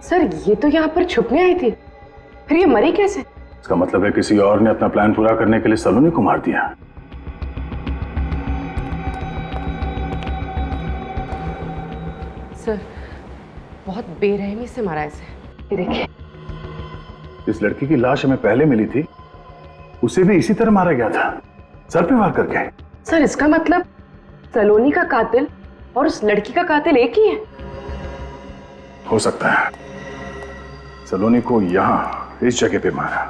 सर ये तो यहाँ पर छुपने आई थी, फिर ये मरी कैसे? इसका मतलब है किसी और ने अपना प्लान पूरा करने के लिए सलोनी को मार दिया। सर बहुत बेरहमी से मारा इसे। ये देखिए, इस लड़की की लाश हमें पहले मिली थी, उसे भी इसी तरह मारा गया था, सर पे वार करके। सर इसका मतलब सलोनी का कातिल और उस लड़की का कातिल एक ही है? हो सकता है सलोनी को यहाँ इस जगह पे मारा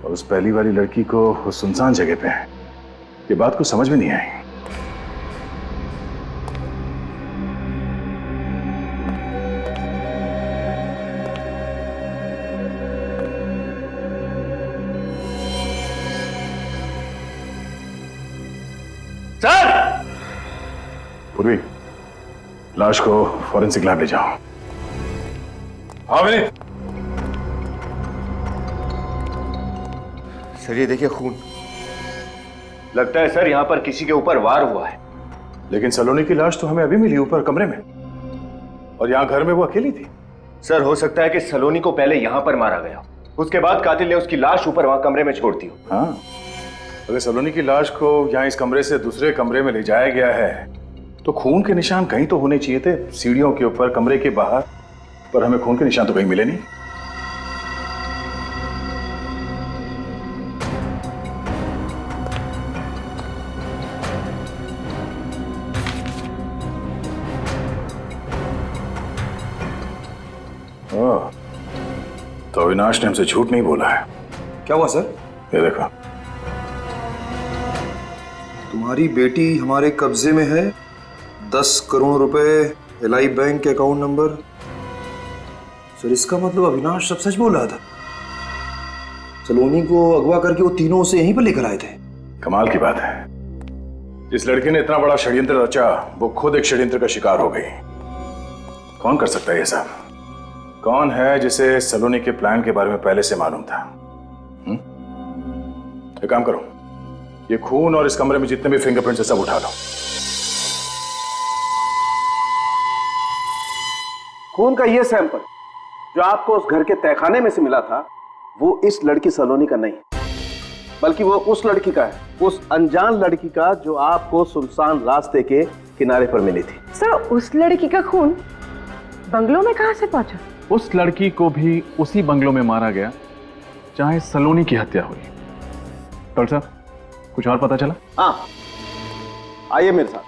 और उस पहली वाली लड़की को उस सुनसान जगह पे। ये बात को समझ में नहीं आई। सर! पूर्वी, लाश को फॉरेंसिक लैब ले जाओ। हाँ विनीत। सर ये देखिए खून। लगता है सर यहाँ पर किसी के ऊपर वार हुआ है। लेकिन सलोनी की लाश तो हमें अभी मिली ऊपर कमरे में, और यहाँ घर में वो अकेली थी। सर हो सकता है कि सलोनी को पहले यहाँ पर मारा गया, उसके बाद कातिल ने उसकी लाश ऊपर वहां कमरे में छोड़ दी हो। हाँ, अगर सलोनी की लाश को यहाँ इस कमरे से दूसरे कमरे में ले जाया गया है तो खून के निशान कहीं तो होने चाहिए थे, सीढ़ियों के ऊपर, कमरे के बाहर, पर हमें खून के निशान तो कहीं मिले नहीं। ओह, तो अविनाश ने हमसे झूठ नहीं बोला है। क्या हुआ सर? ये देखो, तुम्हारी बेटी हमारे कब्जे में है, 10 करोड़ रुपए, एलआई बैंक के अकाउंट नंबर। सर इसका मतलब अविनाश सब सच बोल रहा था। सलोनी को अगवा करके वो तीनों उसे यहीं पर लेकर आए थे। कमाल की बात है, जिस लड़की ने इतना बड़ा षड्यंत्र रचा वो खुद एक षड्यंत्र का शिकार हो गई। कौन कर सकता है ये सब? कौन है जिसे सलोनी के प्लान के बारे में पहले से मालूम था? एक काम करो, ये खून और इस कमरे में जितने भी फिंगरप्रिंट्स है सब उठा लो। खून का यह सैंपल जो आपको उस घर के तहखाने में से मिला था वो इस लड़की सलोनी का नहीं, बल्कि वो उस लड़की का है, उस अनजान लड़की का जो आपको सुनसान रास्ते के किनारे पर मिली थी। सर उस लड़की का खून बंगलों में कहां से पहुंचा? उस लड़की को भी उसी बंगलों में मारा गया जहां सलोनी की हत्या हुई। डॉक्टर साहब कुछ और पता चला? हाँ, आइए मेरे साथ।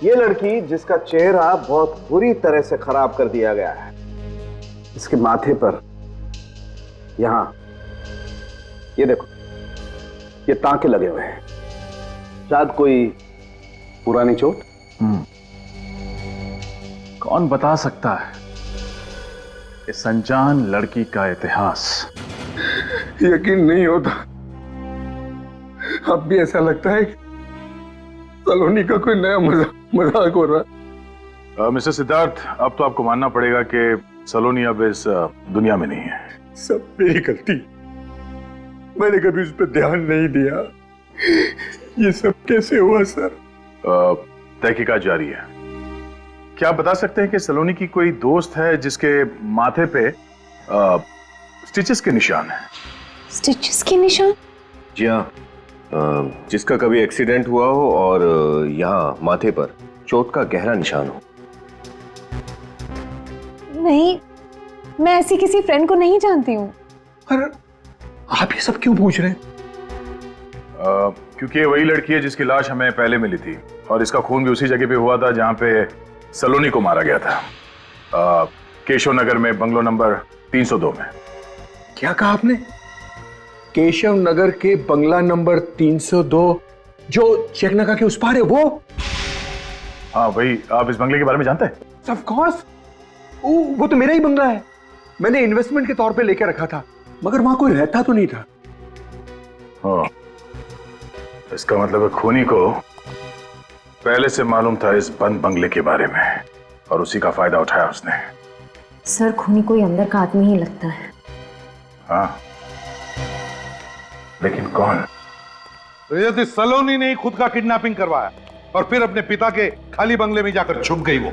ये लड़की जिसका चेहरा बहुत बुरी तरह से खराब कर दिया गया है, इसके माथे पर यहां ये देखो, ये टांके लगे हुए हैं, शायद कोई पुरानी चोट। कौन बता सकता है इस अनजान लड़की का इतिहास? यकीन नहीं होता, अब भी ऐसा लगता है सलोनी का कोई नया मजाक हो रहा है। मिस्टर सिद्धार्थ, अब तो आपको मानना पड़ेगा कि सलोनी अब इस दुनिया में नहीं है। सब मेरी गलती, मैंने कभी उस पर ध्यान नहीं दिया। ये सब कैसे हुआ सर? तहकीकात जारी है। क्या आप बता सकते हैं कि सलोनी की कोई दोस्त है जिसके माथे पे स्टिचेस के निशान है? स्टिचेस के निशान? जी हाँ, जिसका कभी एक्सीडेंट हुआ हो और यहाँ माथे पर चोट का गहरा निशान हो। नहीं, मैं ऐसी किसी फ्रेंड को नहीं जानती हूँ। अरे आप ये सब क्यों पूछ रहे हैं? क्योंकि ये वही लड़की है जिसकी लाश हमें पहले मिली थी और इसका खून भी उसी जगह पे हुआ था जहां पे सलोनी को मारा गया था, केशव नगर में, बंगलो नंबर 302 में। क्या कहा आपने? केशव नगर के बंगला नंबर 302 जो चेकनाका के उस पार है वो? हाँ वही। आप इस बंगले के बारे में जानते हैं? ऑफ कोर्स, वो तो मेरा ही बंगला है। मैंने इन्वेस्टमेंट के तौर पे लेके रखा था, मगर वहां कोई रहता तो नहीं था। हाँ, इसका मतलब है खूनी को पहले से मालूम था इस बंद बंगले के बारे में और उसी का फायदा उठाया उसने। सर खूनी कोई अंदर का आदमी ही लगता है। हाँ, लेकिन कौन? तो यदि सलोनी ने ही खुद का किडनैपिंग करवाया और फिर अपने पिता के खाली बंगले में जाकर छुप गई वो।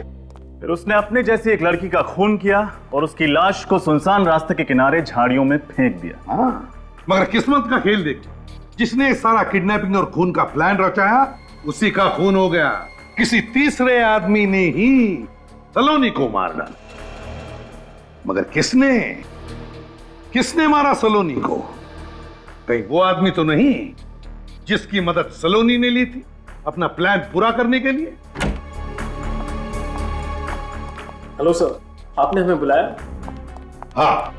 फिर उसने अपने जैसी एक लड़की का खून किया और उसकी लाश को सुनसान रास्ते के किनारे झाड़ियों में फेंक दिया। मगर किस्मत का खेल देखिए, जिसने सारा किडनैपिंग और खून का प्लान रचाया उसी का खून हो गया। किसी तीसरे आदमी ने ही सलोनी को मार डाला। मगर किसने मारा सलोनी को? कहीं वो आदमी तो नहीं जिसकी मदद सलोनी ने ली थी अपना प्लान पूरा करने के लिए? हेलो सर, आपने हमें बुलाया? हाँ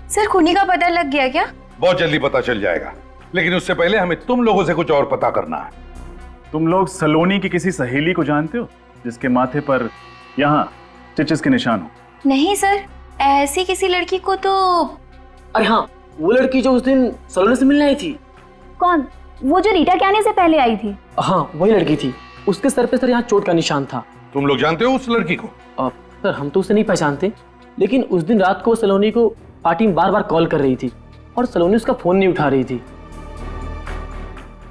सर, खूनी का पता लग गया क्या? बहुत जल्दी पता चल जाएगा, लेकिन उससे पहले हमें तुम लोगों से कुछ और पता करना है। तुम लोग सलोनी की किसी सहेली को जानते हो जिसके माथे पर यहाँ स्टिचेस के निशान हो? नहीं सर, ऐसी किसी लड़की को तो। अरे हाँ, वो लड़की जो उस दिन सलोनी से मिलने आई थी। कौन? वो जो रीटा के आने से पहले आई थी? हाँ, वही लड़की थी। उसके सर पे सर यहाँ चोट का निशान था। तुम लोग जानते हो उस लड़की को? सर, हम तो उसे नहीं पहचानते, लेकिन उस दिन रात को सलोनी को पार्टी में बार बार कॉल कर रही थी और सलोनी उसका फोन नहीं उठा रही थी।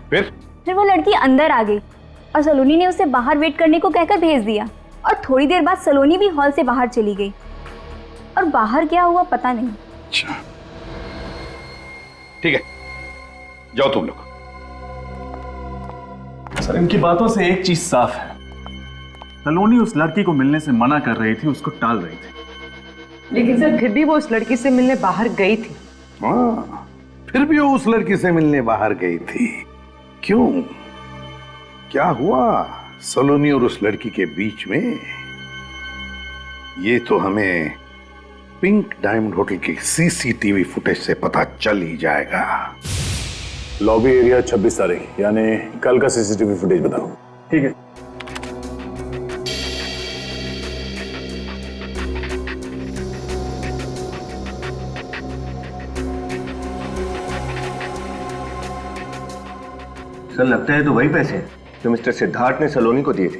फिर वो लड़की अंदर आ गई और सलोनी ने उसे बाहर वेट करने को कहकर भेज दिया और थोड़ी देर बाद सलोनी भी हॉल से बाहर चली गई और बाहर क्या हुआ पता नहीं। अच्छा ठीक है, जाओ तुम लोग। सर, इनकी बातों से एक चीज साफ है, सलोनी उस लड़की को मिलने से मना कर रही थी, उसको टाल रही थी। लेकिन सर फिर भी वो उस लड़की से मिलने बाहर गई थी। हाँ, फिर भी वो उस लड़की से मिलने बाहर गई थी। क्यों? क्या हुआ सलोनी और उस लड़की के बीच में? ये तो हमें पिंक डायमंड होटल की सीसीटीवी फुटेज से पता चल ही जाएगा। लॉबी एरिया 26 तारीख यानी कल का सीसीटीवी फुटेज बताओ। ठीक है। सर, लगता है तो वही पैसे जो मिस्टर सिद्धार्थ ने सलोनी को दिए थे।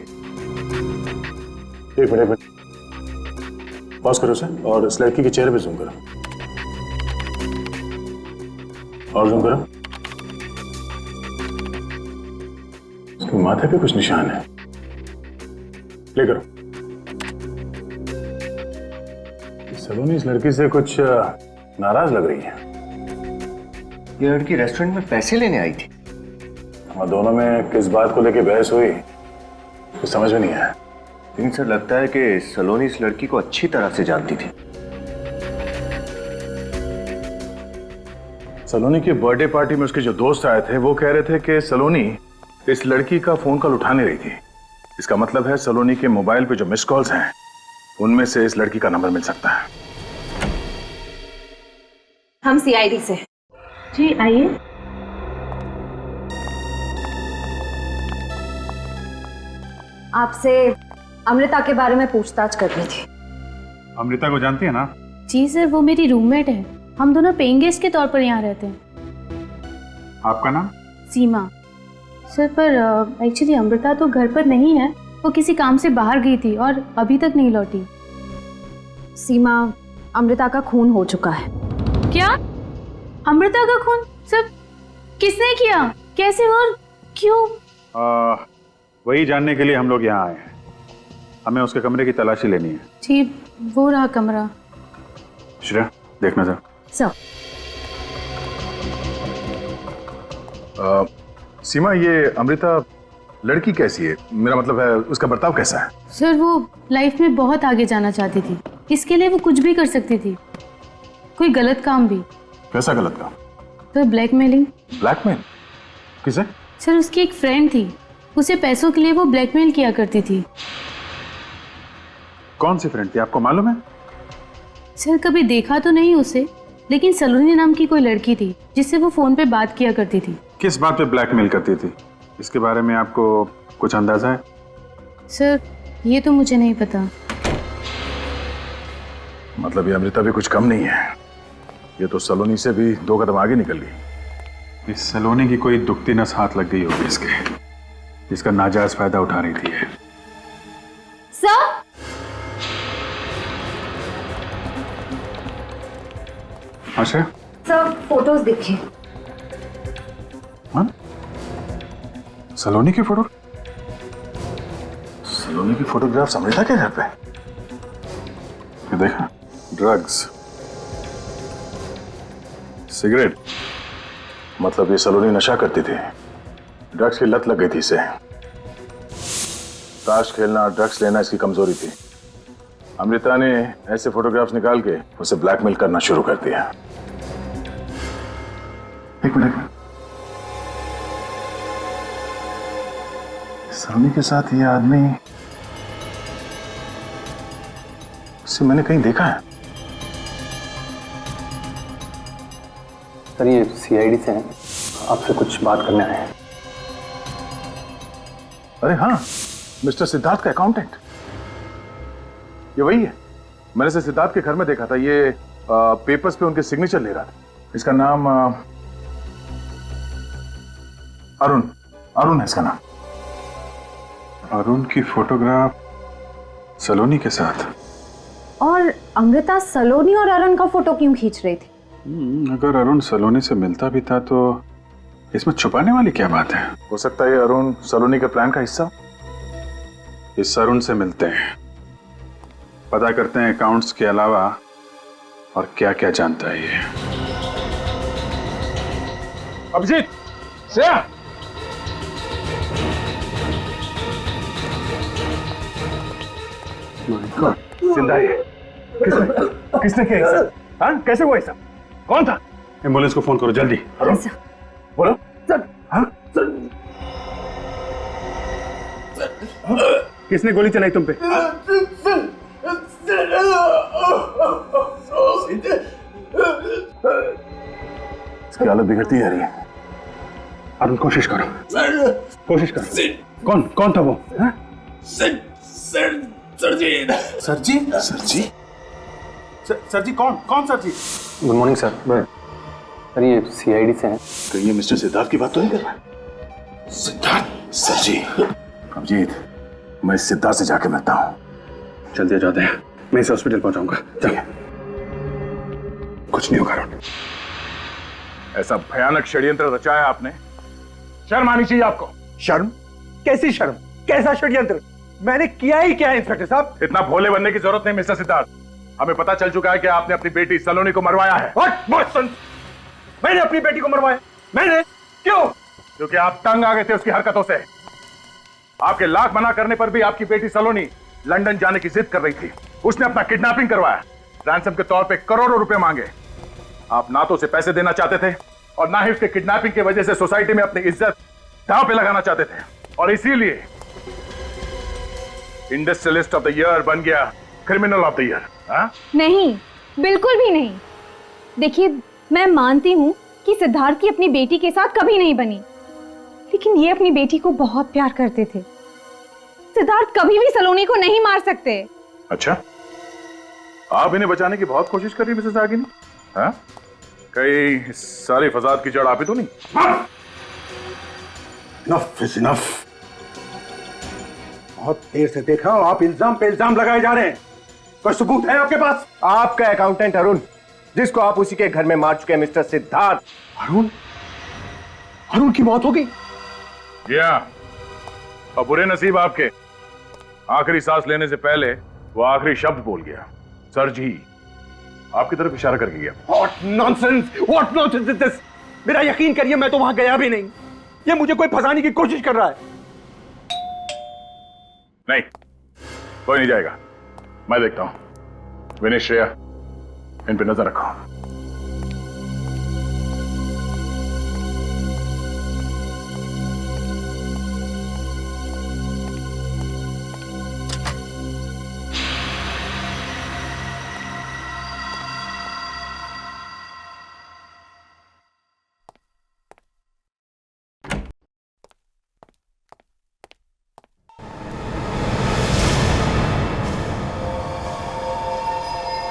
एक मिनट पॉज करो सर और इस लड़की के चेहरे पे जूम करो और जूम करो। उसके माथे पे कुछ निशान है, प्ले करो। सलोनी इस लड़की से कुछ नाराज लग रही है। ये लड़की रेस्टोरेंट में पैसे लेने आई थी। हम दोनों में किस बात को लेकर बहस हुई तो समझ में नहीं आया। लेकिन सर लगता है कि सलोनी इस लड़की को अच्छी तरह से जानती थी। सलोनी की बर्थडे पार्टी में उसके जो दोस्त आए थे वो कह रहे थे कि सलोनी इस लड़की का फोन कॉल उठा नहीं रही थी। इसका मतलब है सलोनी के मोबाइल पे जो मिस कॉल्स हैं उनमें से इस लड़की का नंबर मिल सकता है। हम सीआईडी से। जी आइए। आपसे अमृता के बारे में पूछताछ करनी थी। अमृता को जानती है ना? जी सर, वो मेरी रूममेट है। हम दोनों पेइंग गेस्ट के तौर पर यहाँ रहते हैं। आपका नाम? सीमा। सर, पर एक्चुअली अमृता तो घर पर नहीं है, वो किसी काम से बाहर गई थी और अभी तक नहीं लौटी। सीमा, अमृता का खून हो चुका है। क्या? अमृता का खून? सर, किसने किया, कैसे और क्यों? वही जानने के लिए हम लोग यहाँ आए हैं। हमें उसके कमरे की तलाशी लेनी है। जी, वो रहा कमरा। श्रेया, देखना सर। सर। सीमा, ये अमृता लड़की कैसी है? मेरा मतलब है उसका बर्ताव कैसा है? सर, वो लाइफ में बहुत आगे जाना चाहती थी, इसके लिए वो कुछ भी कर सकती थी, कोई गलत काम भी। कैसा गलत काम? तो ब्लैकमेलिंग। ब्लैकमेल? किसे? सर, उसकी एक फ्रेंड थी, उसे पैसों के लिए वो ब्लैकमेल किया करती थी। कौन सी फ्रेंड थी, आपको मालूम है? सर, कभी देखा तो नहीं उसे, लेकिन सलोनी नाम की कोई लड़की थी जिससे वो फोन पे बात किया करती थी। किस बात पे ब्लैकमेल करती थी, इसके बारे में आपको कुछ अंदाजा है? सर, ये तो मुझे नहीं पता। मतलब ये अमृता भी कुछ कम नहीं है, ये तो सलोनी से भी 2 कदम आगे निकल गई। इस सलोनी की कोई दुखती नस हाथ लग गई होगी इसके, जिसका नाजायज फायदा उठा रही थी ये। सर, अच्छा सर, फोटोज देखिए। हाँ? सलोनी की फोटो? सलोनी की फोटोग्राफ अमृता के घर पे? ये देखा, ड्रग्स, सिगरेट, मतलब ये सलोनी नशा करती थी। ड्रग्स की लत लग गई थी इसे। ताश खेलना, ड्रग्स लेना इसकी कमजोरी थी। अमृता ने ऐसे फोटोग्राफ्स निकाल के उसे ब्लैकमेल करना शुरू कर दिया। एक मिनट, सलोनी के साथ ये आदमी, इसे मैंने कहीं देखा है। सर ये सीआईडी से हैं, आपसे कुछ बात करने आए हैं। अरे हाँ, मिस्टर सिद्धार्थ का अकाउंटेंट, ये वही है। मैंने इसे सिद्धार्थ के घर में देखा था। ये पेपर्स पे उनके सिग्नेचर ले रहा था। इसका नाम अरुण है इसका नाम। अरुण की फोटोग्राफ सलोनी के साथ। और अमृता सलोनी और अरुण का फोटो क्यों खींच रही थी? अगर अरुण सलोनी से मिलता भी था तो इसमें छुपाने वाली क्या बात है? हो सकता है अरुण सलोनी के प्लान का हिस्सा। इस अरुण से मिलते हैं, पता करते हैं अकाउंट्स के अलावा और क्या क्या जानता है ये। अभिजीत, श्रेया, जिंदा है। किसने किया ऐसा? हाँ, कैसे हुआ ऐसा? कौन था? एम्बुलेंस को फोन करो जल्दी। बोलो। हाँ? किसने गोली चलाई तुम पे? इसकी हालत बिगड़ती जा रही है। अरुण, कोशिश करो, कोशिश करो। कौन था वो? सर जी कौन sir ji? Good morning sir. Sir ये सीआईडी से हैं। तो ये मिस्टर सिद्धार्थ की बात तो नहीं कर रहा है? सिद्धार्थ? सर जी, अभिजीत, मैं इस सिद्धार्थ से जाके मिलता हूँ। जल्दी जाते हैं, मैं इसे हॉस्पिटल पहुंचाऊंगा। चलिए। कुछ नहीं होगा अरुण। ऐसा भयानक षड्यंत्र रचाया आपने, शर्म आनी चाहिए आपको। शर्म? कैसी शर्म? कैसा षड्यंत्र? मैंने किया ही क्या है इंस्पेक्टर साहब? इतना भोले बनने की जरूरत नहीं मिस्टर सिद्धार्थ। हमें पता चल चुका है कि आपने अपनी बेटी सलोनी को मरवाया है। मैंने अपनी बेटी को मरवाया? मैंने? क्यों? क्योंकि आप तंग आ गए थे उसकी हरकतों से। आपके लाख मना करने पर भी आपकी बेटी सलोनी लंदन जाने की जिद कर रही थी। उसने अपना किडनैपिंग करवाया, रैंसम के तौर पे करोड़ों रुपए मांगे। आप ना तो उसे पैसे देना चाहते थे और ना ही उसके किडनैपिंग की वजह से सोसाइटी में अपनी इज्जत दांव पे लगाना चाहते थे, और इसीलिए इंडस्ट्रियलिस्ट ऑफ द ईयर बन गया क्रिमिनल ऑफ द ईयर। नहीं, बिल्कुल भी नहीं। देखिए, मैं मानती हूँ कि सिद्धार्थ की अपनी बेटी के साथ कभी नहीं बनी, लेकिन ये अपनी बेटी को बहुत प्यार करते थे। सिद्धार्थ कभी भी सलोनी को नहीं मार सकते। अच्छा, आप इन्हें बचाने की बहुत कोशिश कर रही मिसेस रागिनी? हाँ? कई सारी फसाद की जड़ आप ही तो नहीं? Enough is enough। बहुत देर से देख रहा हूं आप इल्जाम पे इल्जाम लगाए जा रहे हैं। कोई सबूत है आपके पास? आपका अकाउंटेंट अरुण, जिसको आप उसी के घर में मार चुके हैं मिस्टर सिद्धार्थ। अरुण की मौत हो गई? और बुरे नसीब आपके, आखिरी सांस लेने से पहले वो आखिरी शब्द बोल गया, सर जी, आपकी तरफ इशारा करके गया। What nonsense is this? मेरा यकीन करिए, मैं तो वहां गया भी नहीं। ये मुझे कोई फंसाने की कोशिश कर रहा है। नहीं, कोई नहीं जाएगा, मैं देखता हूं। विनय, श्रेया, इन पे नजर रखो।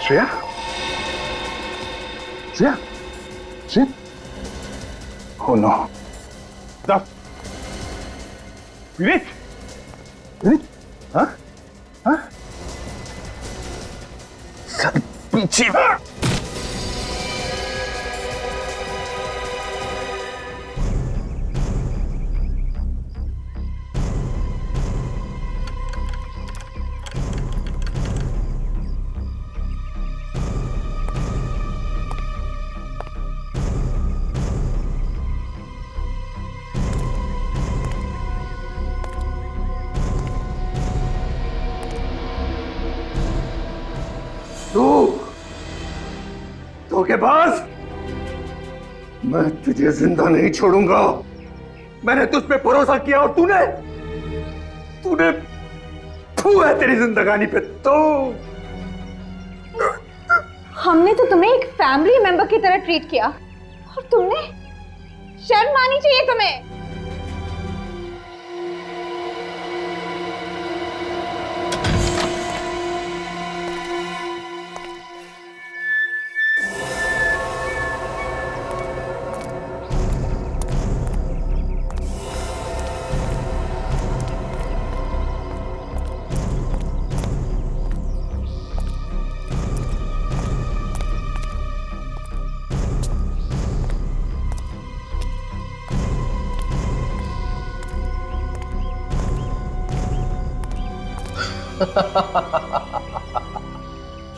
श्रेया? श्रेया? श्रेया? Oh no! विनीत? विनीत? हाँ? हाँ? सर पीछे। धोखेबाज, मैं तुझे जिंदा नहीं छोड़ूंगा। मैंने तुझ पे भरोसा किया और तूने थू है तेरी जिंदगानी पे। तो हमने तो तुम्हें एक फैमिली मेंबर की तरह ट्रीट किया और तुमने, शर्म आनी चाहिए तुम्हें।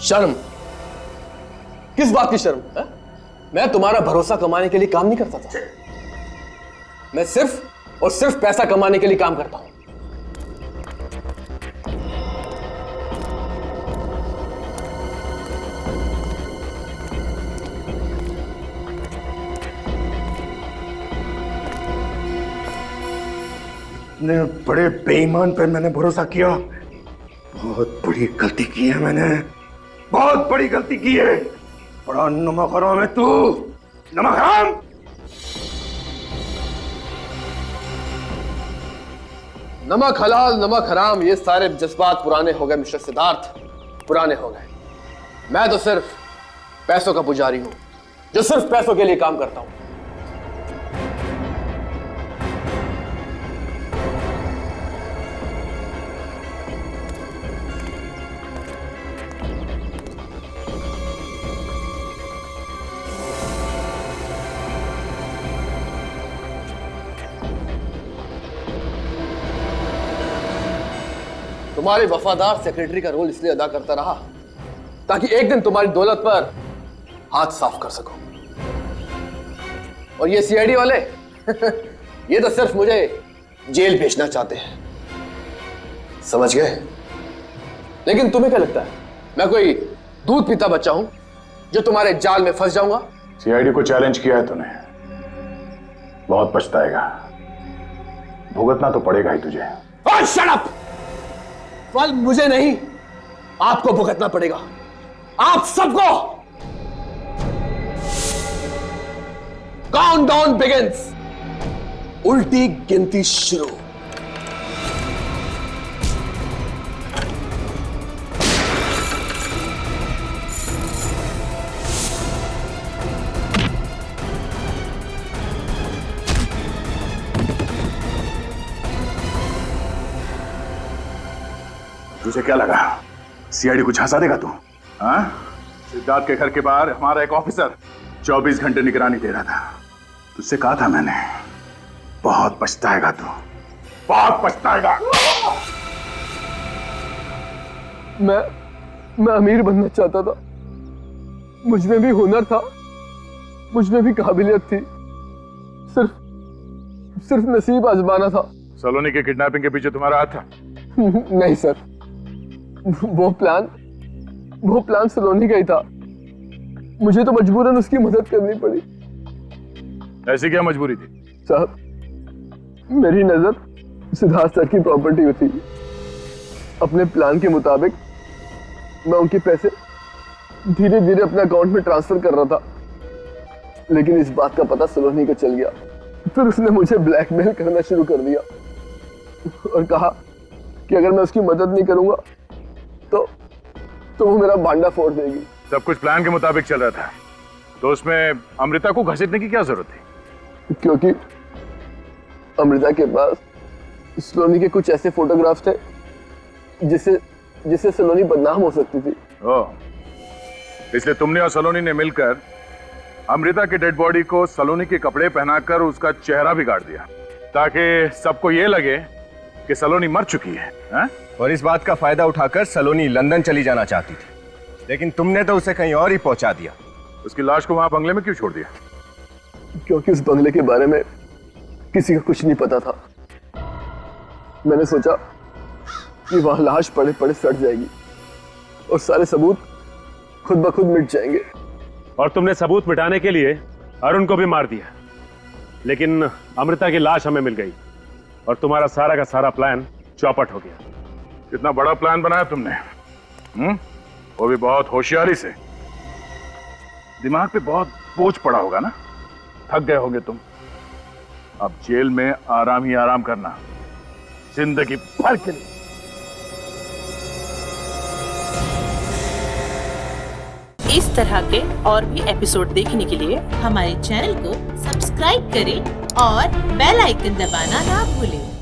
शर्म? किस बात की शर्म है? मैं तुम्हारा भरोसा कमाने के लिए काम नहीं करता था। मैं सिर्फ और सिर्फ पैसा कमाने के लिए काम करता हूं। इतने बड़े बेईमान पे मैंने भरोसा किया। बहुत बड़ी गलती की है मैंने, बहुत बड़ी गलती की है। बड़ा नमक हराम है तू, नमक हराम। नमक हलाल नमक हराम, ये सारे जज्बात पुराने हो गए मिस्टर सिद्धार्थ, पुराने हो गए। मैं तो सिर्फ पैसों का पुजारी हूं, जो सिर्फ पैसों के लिए काम करता हूं। तुम्हारे वफादार सेक्रेटरी का रोल इसलिए अदा करता रहा ताकि एक दिन तुम्हारी दौलत पर हाथ साफ कर सको। और ये सीआईडी वाले ये तो सिर्फ मुझे जेल भेजना चाहते हैं, समझ गए? लेकिन तुम्हें क्या लगता है मैं कोई दूध पीता बच्चा हूं जो तुम्हारे जाल में फंस जाऊंगा? सीआईडी को चैलेंज किया है तूने, बहुत पछताएगा। भुगतना तो पड़ेगा ही तुझे। Shut up! फल मुझे नहीं, आपको भुगतना पड़ेगा, आप सबको। काउंटडाउन बिगिंस, उल्टी गिनती शुरू। तुझे क्या लगा सीआईडी को झांसा देगा तू? हाँ? सिद्धार्थ के घर के बाहर हमारा एक ऑफिसर 24 घंटे निगरानी दे रहा था। तुझसे कहा था मैंने, बहुत पछताएगा तू, बहुत पछताएगा। मैं अमीर बनना चाहता था, मुझ में भी हुनर था, मुझ में भी काबिलियत थी, सिर्फ नसीब आजमाना था। सलोनी के किडनैपिंग के पीछे तुम्हारा हाथ था? नहीं सर, वो प्लान सलोनी का ही था। मुझे तो मजबूरन उसकी मदद करनी पड़ी। ऐसी क्या मजबूरी थी? साहब, मेरी नजर सिद्धार्थ सर की प्रॉपर्टी में थी। अपने प्लान के मुताबिक मैं उनके पैसे धीरे धीरे अपने अकाउंट में ट्रांसफर कर रहा था, लेकिन इस बात का पता सलोनी को चल गया। फिर उसने मुझे ब्लैकमेल करना शुरू कर दिया और कहा कि अगर मैं उसकी मदद नहीं करूंगा तो वो मेरा भांडा फोड़ देगी। सब कुछ प्लान के मुताबिक चल रहा था, तो उसमें अमृता को घसीटने की क्या जरूरत थी? क्योंकि अमृता के पास सलोनी के कुछ ऐसे फोटोग्राफ्स थे जिससे सलोनी बदनाम हो सकती थी। ओह, इसलिए तुमने और सलोनी ने मिलकर अमृता की डेड बॉडी को सलोनी के कपड़े पहनाकर उसका चेहरा बिगाड़ दिया, ताकि सबको ये लगे कि सलोनी मर चुकी है, हा? और इस बात का फायदा उठाकर सलोनी लंदन चली जाना चाहती थी, लेकिन तुमने तो उसे कहीं और ही पहुंचा दिया। उसकी लाश को वहां बंगले में क्यों छोड़ दिया? क्योंकि उस बंगले के बारे में किसी को कुछ नहीं पता था। मैंने सोचा कि वहां लाश पड़े पड़े सड़ जाएगी और सारे सबूत खुद ब खुद मिट जाएंगे। और तुमने सबूत मिटाने के लिए अरुण को भी मार दिया। लेकिन अमृता की लाश हमें मिल गई और तुम्हारा सारा का सारा प्लान चौपट हो गया। कितना बड़ा प्लान बनाया तुमने, वो भी बहुत होशियारी से। दिमाग पे बहुत बोझ पड़ा होगा ना, थक गए होंगे तुम। अब जेल में आराम ही आराम करना, जिंदगी भर के लिए। इस तरह के और भी एपिसोड देखने के लिए हमारे चैनल को सब्सक्राइब करें और बेल आइकन दबाना ना भूलें।